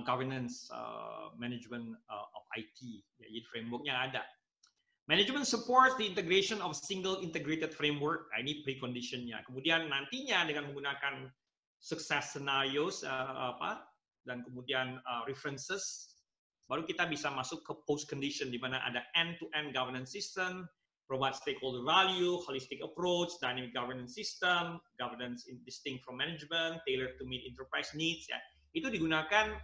governance management of IT. Ya, jadi framework-nya ada. Management supports the integration of single integrated framework. Nah, ini precondition-nya. Kemudian nantinya dengan menggunakan success scenarios dan kemudian references, baru kita bisa masuk ke post condition di mana ada end-to-end governance system, provide stakeholder value, holistic approach, dynamic governance system, governance distinct from management, tailored to meet enterprise needs. Ya. itu digunakan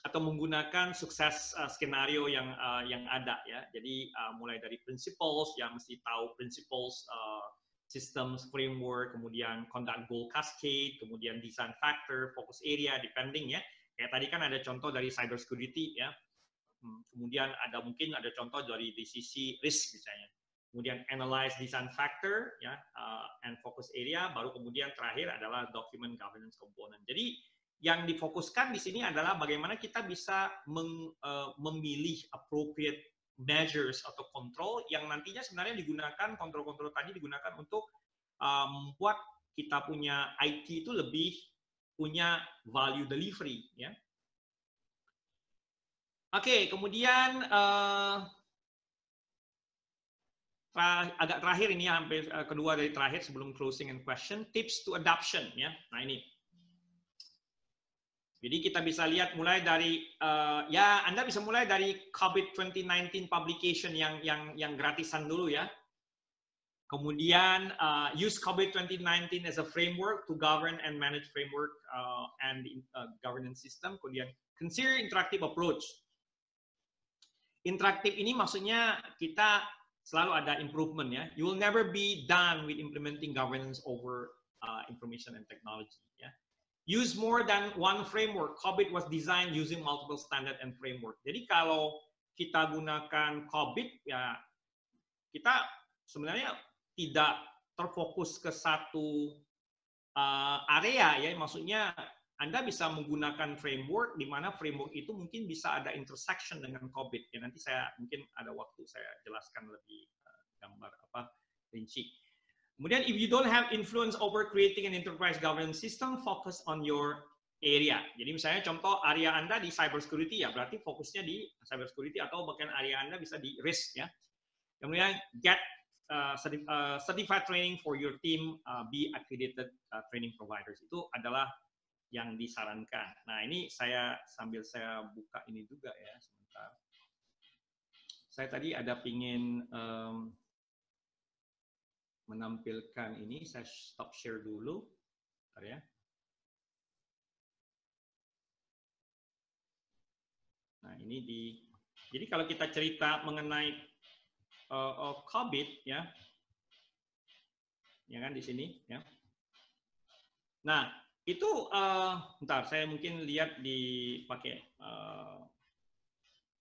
atau menggunakan sukses skenario yang ada ya. Jadi mulai dari principles yang mesti tahu principles, systems, framework, kemudian conduct goal cascade, kemudian design factor, focus area, depending ya. Kayak tadi kan ada contoh dari cyber security ya. Kemudian mungkin ada contoh dari di sisi risk misalnya. Kemudian analyze design factor ya, and focus area, baru kemudian terakhir adalah document governance component. Jadi yang difokuskan di sini adalah bagaimana kita bisa memilih appropriate measures atau control yang nantinya sebenarnya digunakan, kontrol-kontrol tadi digunakan untuk membuat kita punya IT itu lebih punya value delivery ya. Oke, kemudian agak terakhir ini hampir kedua dari terakhir sebelum closing and question, tips to adoption ya. Nah ini. Jadi kita bisa lihat mulai dari ya Anda bisa mulai dari COVID 2019 publication yang gratisan dulu ya. Kemudian use COVID 2019 as a framework to govern and manage framework and governance system. Kemudian consider interactive approach. Interaktif ini maksudnya kita selalu ada improvement ya. You will never be done with implementing governance over information and technology ya. Use more than one framework. COBIT was designed using multiple standard and framework. Jadi kalau kita gunakan COBIT ya kita sebenarnya tidak terfokus ke satu area ya. Maksudnya Anda bisa menggunakan framework di mana framework itu mungkin bisa ada intersection dengan COBIT. Ya nanti saya mungkin ada waktu saya jelaskan lebih gambar rinci. Kemudian, if you don't have influence over creating an enterprise governance system, focus on your area. Jadi misalnya contoh area Anda di cyber security ya, berarti fokusnya di cyber security atau bahkan area Anda bisa di risk ya. Kemudian, get certified training for your team, be accredited training providers. Itu adalah yang disarankan. Nah, ini sambil saya buka ini juga ya, sebentar. Saya tadi ada pingin menampilkan ini, saya stop share dulu. Bentar ya. Nah, ini jadi kalau kita cerita mengenai COBIT ya kan di sini ya. Nah, itu bentar saya mungkin lihat pakai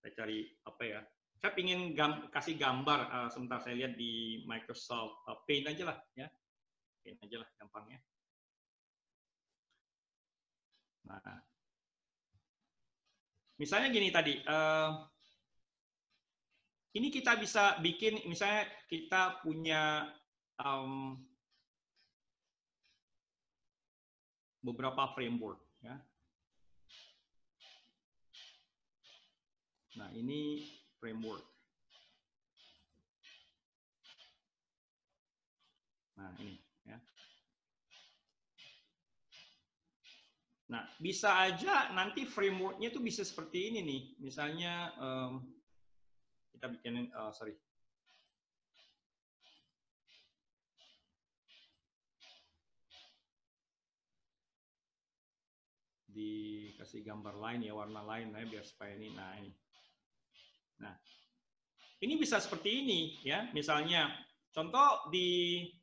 saya cari apa ya. Saya ingin kasih gambar, sebentar saya lihat di Microsoft Paint aja lah ya. Paint aja lah gampangnya. Nah, misalnya gini tadi, ini kita bisa bikin, misalnya kita punya beberapa framework ya. Nah, ini framework. Nah, ini ya. Nah, bisa aja nanti frameworknya itu bisa seperti ini nih. Misalnya kita bikinin, sorry. Dikasih gambar lain ya, warna lain ya, biar supaya ini. Nah, ini. Nah, ini bisa seperti ini ya. Misalnya, contoh di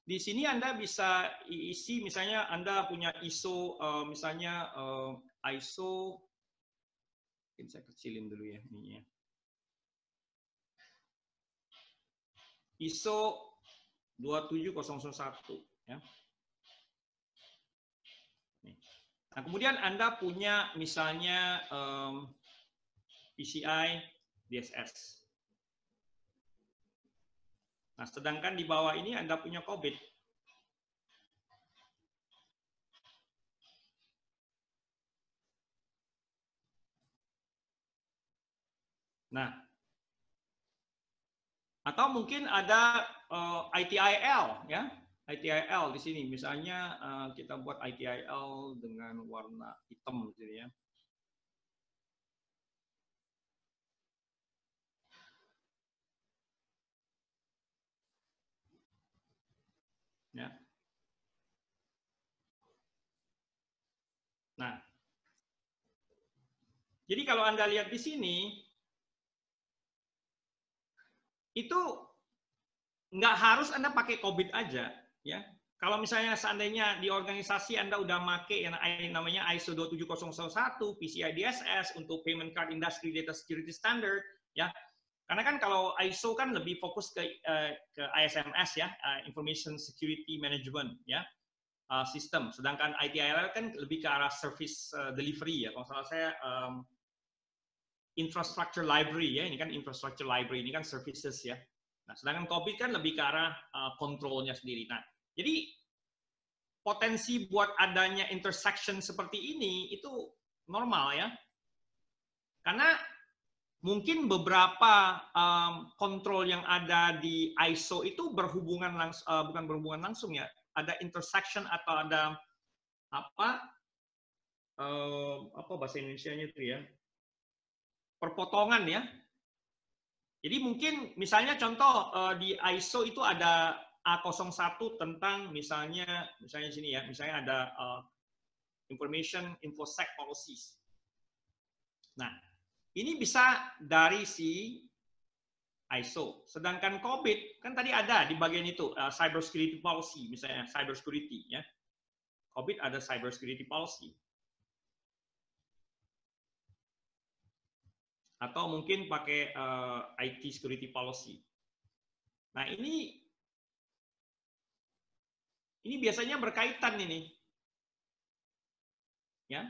sini Anda bisa isi, misalnya Anda punya ISO, misalnya ISO, mungkin saya kecilin dulu ya ininya. ISO 27001 ya. Nah, kemudian Anda punya misalnya PCI DSS. Nah, sedangkan di bawah ini Anda punya COBIT. Nah, atau mungkin ada ITIL ya. ITIL di sini misalnya kita buat ITIL dengan warna hitam gitu ya. Ya. Jadi kalau Anda lihat di sini, itu nggak harus Anda pakai COVID aja, ya. Kalau misalnya seandainya di organisasi Anda udah pakai yang namanya ISO 27001, PCI DSS untuk payment card industry data security standard, ya. Karena kan kalau ISO kan lebih fokus ke ISMS ya, Information Security Management ya, sistem. Sedangkan ITIL kan lebih ke arah service delivery ya. Kalau salah saya infrastructure library ya, ini kan infrastructure library, ini kan services ya. Nah, sedangkan COVID kan lebih ke arah kontrolnya sendiri. Nah, jadi potensi buat adanya intersection seperti ini itu normal ya. Karena mungkin beberapa kontrol yang ada di ISO itu berhubungan langsung, bukan berhubungan langsung ya, ada intersection atau ada apa bahasa Indonesianya itu ya, perpotongan ya. Jadi mungkin misalnya contoh di ISO itu ada A01 tentang misalnya sini ya, misalnya ada information infosec policies. Nah, ini bisa dari si ISO. Sedangkan COVID kan tadi ada di bagian itu cyber security policy, misalnya cyber security ya. COVID ada cyber security policy. Atau mungkin pakai IT security policy. Nah, ini biasanya berkaitan ini. Ya.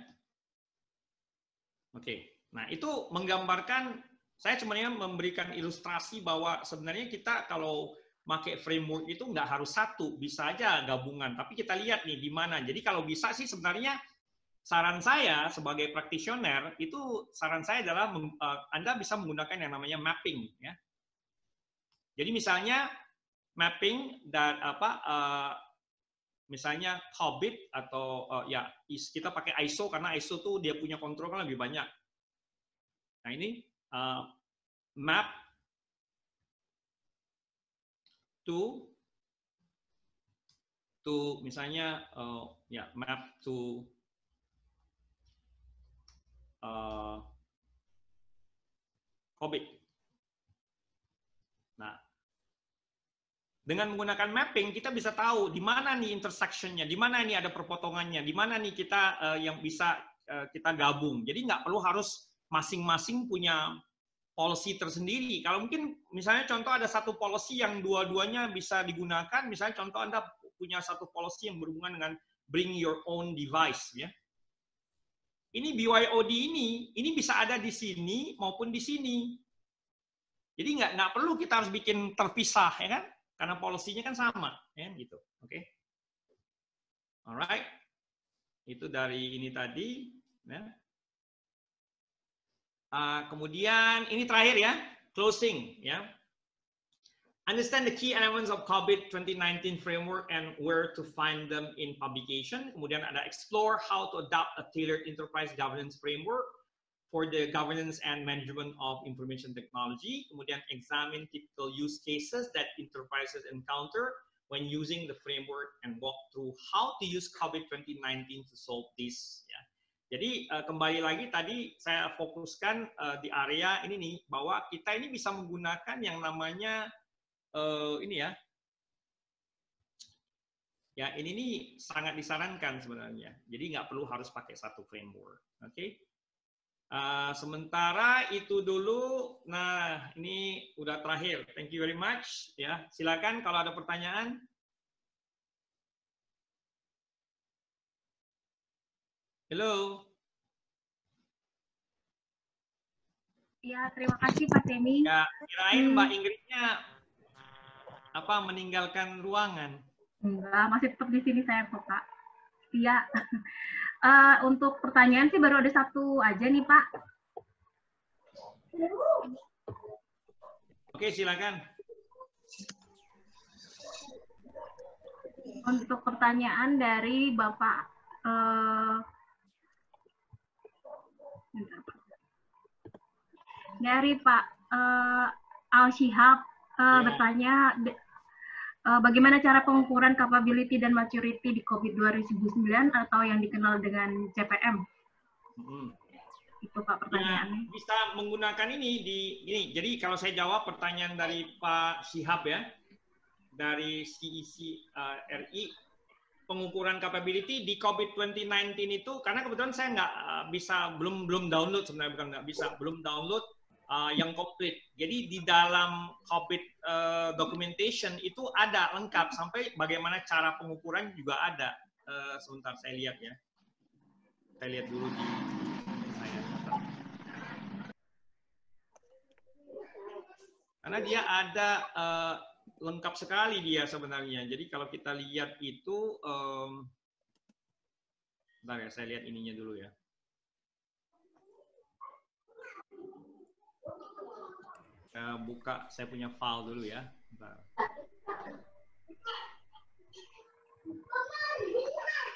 Oke. Nah, itu menggambarkan, saya sebenarnya memberikan ilustrasi bahwa sebenarnya kita kalau pakai framework itu nggak harus satu, bisa aja gabungan. Tapi kita lihat nih di mana. Jadi kalau bisa sih sebenarnya saran saya sebagai practitioner itu saran saya adalah Anda bisa menggunakan yang namanya mapping ya. Jadi misalnya mapping dan misalnya COVID atau ya kita pakai ISO karena ISO tuh dia punya kontrol kan lebih banyak. Nah ini map to misalnya ya map to COVID. Nah, dengan menggunakan mapping kita bisa tahu di mana nih intersection-nya, di mana nih ada perpotongannya, di mana nih kita yang bisa kita gabung. Jadi nggak perlu harus masing-masing punya policy tersendiri. Kalau mungkin misalnya contoh ada satu policy yang dua-duanya bisa digunakan, misalnya contoh Anda punya satu policy yang berhubungan dengan bring your own device ya. Ini BYOD ini bisa ada di sini maupun di sini. Jadi nggak perlu kita harus bikin terpisah ya kan? Karena polisinya kan sama, ya gitu. Oke. Alright. Itu dari ini tadi. Ya. Kemudian ini terakhir ya, closing ya. Understand the key elements of COVID 2019 framework and where to find them in publication. Kemudian ada explore how to adopt a tailored enterprise governance framework for the governance and management of information technology. Kemudian examine typical use cases that enterprises encounter when using the framework and walk through how to use COVID 2019 to solve this. Ya. Jadi kembali lagi tadi saya fokuskan di area ini nih bahwa kita ini bisa menggunakan yang namanya ini ya. Ya ini nih sangat disarankan sebenarnya. Jadi nggak perlu harus pakai satu framework. Oke. Sementara itu dulu. Nah, ini udah terakhir. Thank you very much. Ya, silakan kalau ada pertanyaan. Halo. Ya, terima kasih Pak Temi. Ya, kirain Mbak Ingridnya meninggalkan ruangan. Enggak, masih tetap di sini saya kok, Pak. Iya. Untuk pertanyaan sih baru ada satu aja nih, Pak. Oke, silakan. Untuk pertanyaan dari Bapak dari Pak Al-Shihab bertanya bagaimana cara pengukuran capability dan maturity di COVID 2009 atau yang dikenal dengan CPM? Itu Pak Ya, pertanyaannya. bisa menggunakan ini ini. Jadi kalau saya jawab pertanyaan dari Pak Syihab ya, dari CEC RI, pengukuran capability di COVID 2019 itu karena kebetulan saya nggak bisa belum download sebenarnya, bukan nggak bisa, belum download yang komplit. Jadi di dalam COVID documentation itu ada lengkap sampai bagaimana cara pengukuran juga ada. Sebentar saya lihat ya. Saya lihat dulu di saya. Karena dia ada lengkap sekali dia sebenarnya. Jadi kalau kita lihat itu, bentar ya, saya lihat ininya dulu ya. Saya buka, saya punya file dulu ya. Bentar.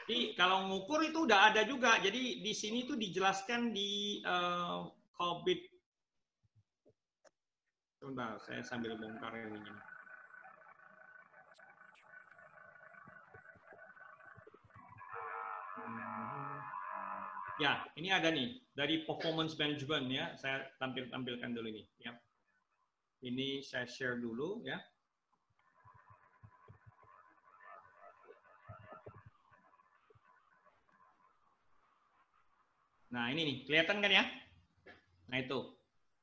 Jadi kalau ngukur itu udah ada juga. Jadi di sini tuh dijelaskan di COVID. Sebentar, saya sambil bongkar ininya. Ya, ini ada nih dari performance management ya. Saya tampilkan dulu ini. Ya. Ini saya share dulu ya. Nah, ini nih, kelihatan kan ya? Nah, itu.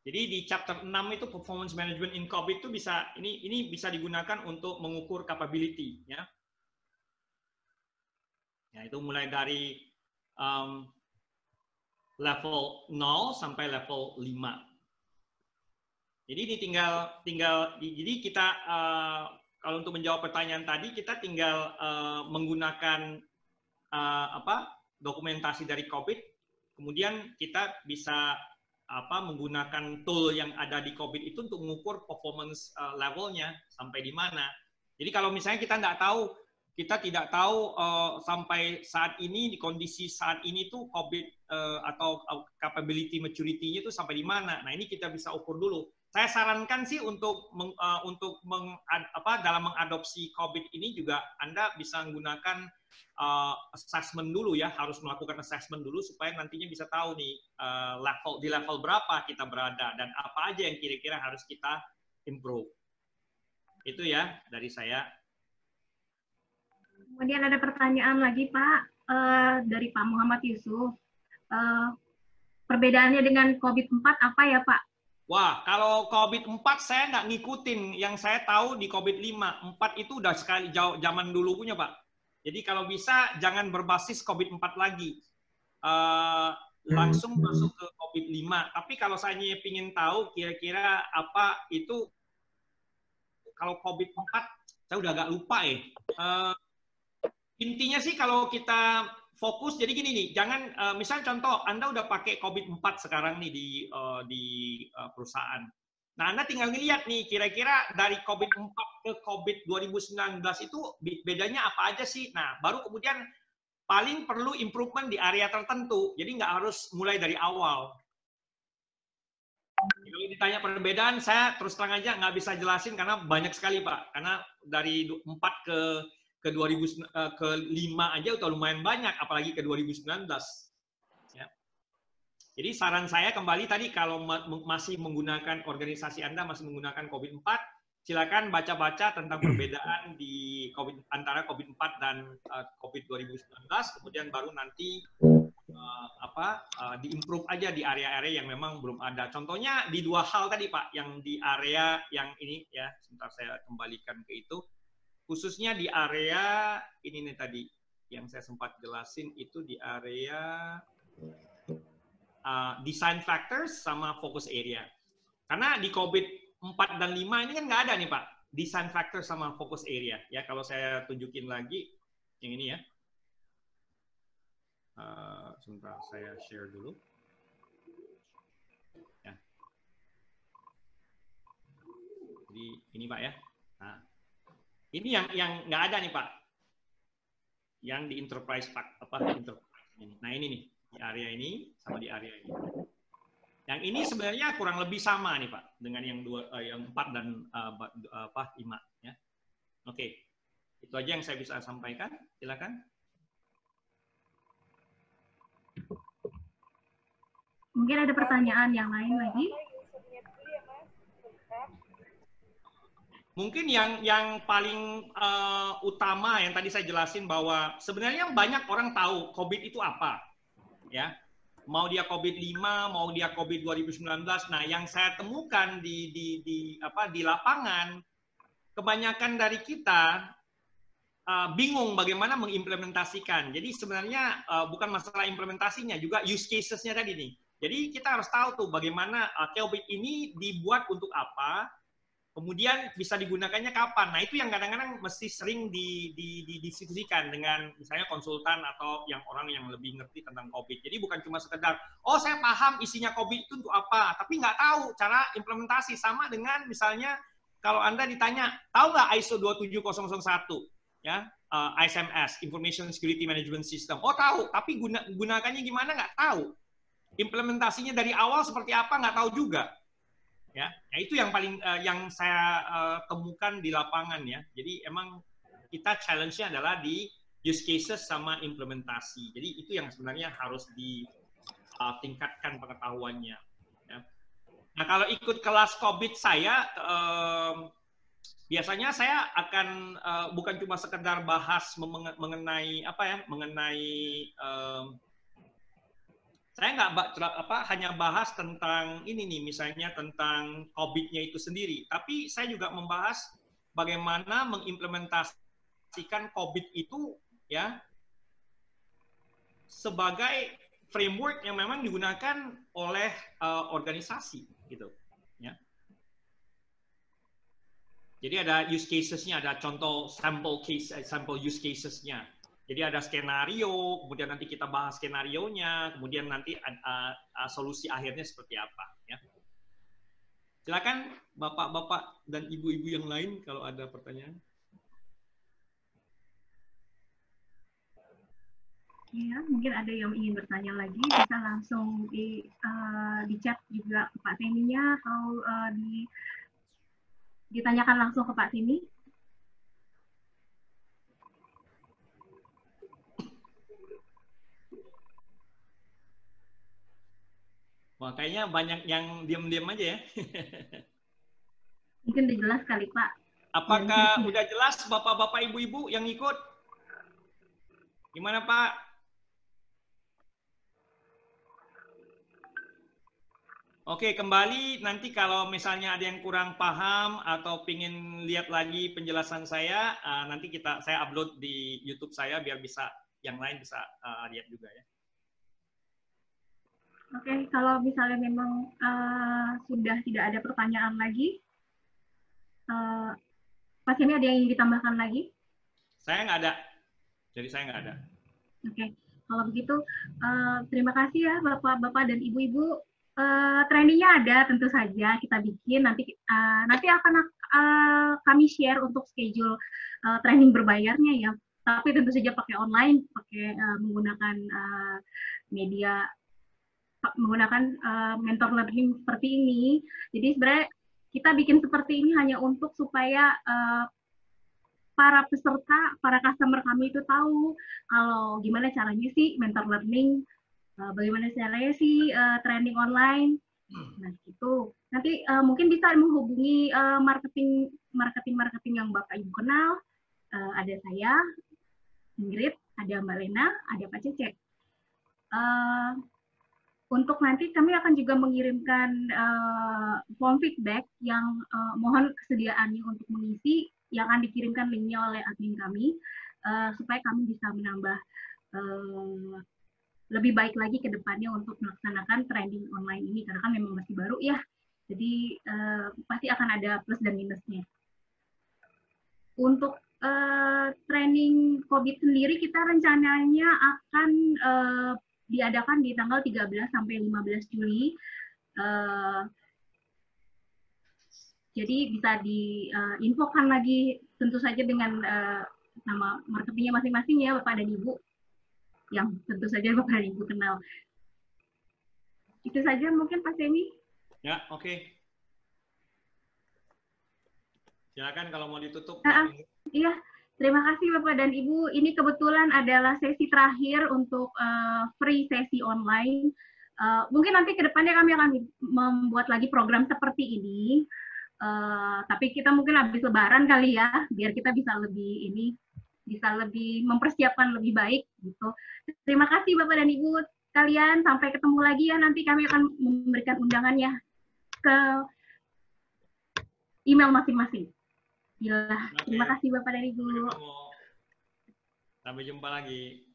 Jadi di chapter 6 itu performance management in COVID itu bisa ini bisa digunakan untuk mengukur capability ya. Ya, itu mulai dari level 0 sampai level 5. Jadi ini tinggal jadi kita kalau untuk menjawab pertanyaan tadi kita tinggal menggunakan dokumentasi dari COVID, kemudian kita bisa menggunakan tool yang ada di COVID itu untuk mengukur performance levelnya sampai di mana. Jadi kalau misalnya kita tidak tahu sampai saat ini di kondisi saat ini tuh COVID atau capability maturity-nya itu sampai di mana. Nah ini kita bisa ukur dulu. Saya sarankan sih untuk dalam mengadopsi COVID ini juga Anda bisa menggunakan assessment dulu ya, harus melakukan assessment dulu supaya nantinya bisa tahu nih di level berapa kita berada dan apa aja yang kira-kira harus kita improve. Itu ya dari saya. Kemudian ada pertanyaan lagi Pak dari Pak Muhammad Yusuf. Perbedaannya dengan COVID-4 apa ya Pak? Wah, kalau COVID-4 saya nggak ngikutin. Yang saya tahu di COVID-5, 4 itu udah sekali zaman dulu punya, Pak. Jadi kalau bisa jangan berbasis COVID-4 lagi. Langsung masuk ke COVID-5. Tapi kalau saya ingin tahu kira-kira apa itu, kalau COVID-4, saya udah agak lupa ya. Intinya sih kalau kita fokus, jadi gini nih, jangan misalnya contoh Anda udah pakai COVID-4 sekarang nih di perusahaan. Nah, Anda tinggal ngeliat nih, kira-kira dari COVID-4 ke COVID 2019 itu bedanya apa aja sih? Nah, baru kemudian paling perlu improvement di area tertentu. Jadi nggak harus mulai dari awal. Kalau ditanya perbedaan, saya terus terang aja nggak bisa jelasin karena banyak sekali, Pak. Karena dari 4 ke 5 aja udah lumayan banyak, apalagi ke 2019. Ya. Jadi saran saya kembali tadi, kalau masih menggunakan organisasi Anda, masih menggunakan COVID-4, silakan baca-baca tentang perbedaan di antara COVID-4 dan COVID 2019, kemudian baru nanti diimprove aja di area-area yang memang belum ada. Contohnya di 2 hal tadi Pak, yang di area yang ini ya, sebentar saya kembalikan ke itu. Khususnya di area ini nih tadi yang saya sempat jelasin itu di area design factors sama focus area. Karena di COVID-4 dan 5 ini kan nggak ada nih Pak, design factor sama focus area. Ya kalau saya tunjukin lagi yang ini ya. Sebentar saya share dulu. Ya. Jadi ini Pak ya. Nah, ini yang nggak ada nih Pak. Yang di enterprise ini. Nah ini nih di area ini sama di area ini. Yang ini sebenarnya kurang lebih sama nih Pak dengan yang 4 dan 5 ya. Oke. Itu aja yang saya bisa sampaikan. Silakan. Mungkin ada pertanyaan yang lain lagi? Mungkin yang paling utama yang tadi saya jelasin bahwa sebenarnya banyak orang tahu COVID itu apa, ya. Mau dia COVID-5, mau dia COVID 2019. Nah, yang saya temukan di lapangan, kebanyakan dari kita bingung bagaimana mengimplementasikan. Jadi sebenarnya bukan masalah implementasinya, juga use cases-nya tadi nih. Jadi kita harus tahu tuh bagaimana COVID ini dibuat untuk apa, kemudian bisa digunakannya kapan. Nah, itu yang kadang-kadang mesti sering didiskusikan dengan misalnya konsultan atau yang orang yang lebih ngerti tentang COVID. Jadi bukan cuma sekedar, oh saya paham isinya COVID itu untuk apa, tapi nggak tahu cara implementasi. Sama dengan misalnya kalau Anda ditanya, tahu nggak ISO 27001? Ya, ISMS, Information Security Management System. Oh tahu, tapi gunakannya gimana nggak tahu. Implementasinya dari awal seperti apa nggak tahu juga. Ya, nah itu yang paling yang saya temukan di lapangan ya. Jadi emang kita challenge-nya adalah di use cases sama implementasi. Jadi itu yang sebenarnya harus ditingkatkan pengetahuannya. Ya. Nah kalau ikut kelas COVID saya biasanya saya akan bukan cuma sekedar bahas mengenai apa ya, mengenai saya nggak hanya bahas tentang ini nih, misalnya tentang COVID-nya itu sendiri, tapi saya juga membahas bagaimana mengimplementasikan COVID itu ya sebagai framework yang memang digunakan oleh organisasi gitu ya. Jadi ada use cases-nya, ada contoh sample use cases-nya. Jadi ada skenario, kemudian nanti kita bahas skenario-nya, kemudian nanti solusi akhirnya seperti apa. Ya. Silakan bapak-bapak dan ibu-ibu yang lain kalau ada pertanyaan. Ya, mungkin ada yang ingin bertanya lagi, bisa langsung di chat juga ke Pak Teminya atau ditanyakan langsung ke Pak Temi. Wah, kayaknya banyak yang diam-diam aja ya. Mungkin udah jelas kali Pak. Apakah udah jelas bapak-bapak ibu-ibu yang ikut? Gimana Pak? Oke, kembali nanti kalau misalnya ada yang kurang paham atau pingin lihat lagi penjelasan saya, nanti saya upload di YouTube saya biar bisa yang lain bisa lihat juga ya. Oke, kalau misalnya memang sudah tidak ada pertanyaan lagi, Pak Semi ada yang ingin ditambahkan lagi? Saya nggak ada, jadi saya nggak ada. Oke, kalau begitu terima kasih ya Bapak-bapak dan Ibu-ibu. Trainingnya ada tentu saja kita bikin nanti akan kami share untuk schedule training berbayarnya ya, tapi tentu saja pakai online, pakai menggunakan media, menggunakan mentor learning seperti ini. Jadi sebenarnya kita bikin seperti ini hanya untuk supaya para peserta, para customer kami itu tahu kalau gimana caranya sih mentor learning, bagaimana caranya sih training online. Nah, gitu. Nanti mungkin bisa menghubungi marketing yang Bapak Ibu kenal. Ada saya, Ingrid, ada Mbak Lena, ada Pak Cece. Untuk nanti kami akan juga mengirimkan form feedback yang mohon kesediaannya untuk mengisi, yang akan dikirimkan linknya oleh admin kami, supaya kami bisa menambah lebih baik lagi ke depannya untuk melaksanakan training online ini, karena kan memang masih baru ya, jadi pasti akan ada plus dan minusnya. Untuk training COVID sendiri kita rencananya akan diadakan di tanggal 13 sampai 15 Juli. Jadi bisa diinfokan lagi tentu saja dengan nama marketingnya masing-masing ya Bapak dan Ibu, yang tentu saja Bapak dan Ibu kenal. Itu saja mungkin Pak Semi. Ya, oke. Silakan kalau mau ditutup. Iya, terima kasih Bapak dan Ibu. Ini kebetulan adalah sesi terakhir untuk free sesi online. Mungkin nanti ke depannya kami akan membuat lagi program seperti ini. Tapi kita mungkin habis Lebaran kali ya, biar kita bisa lebih mempersiapkan lebih baik gitu. Terima kasih Bapak dan Ibu kalian, sampai ketemu lagi ya, nanti kami akan memberikan undangannya ke email masing-masing. Terima kasih Bapak dan Ibu. Sampai jumpa lagi.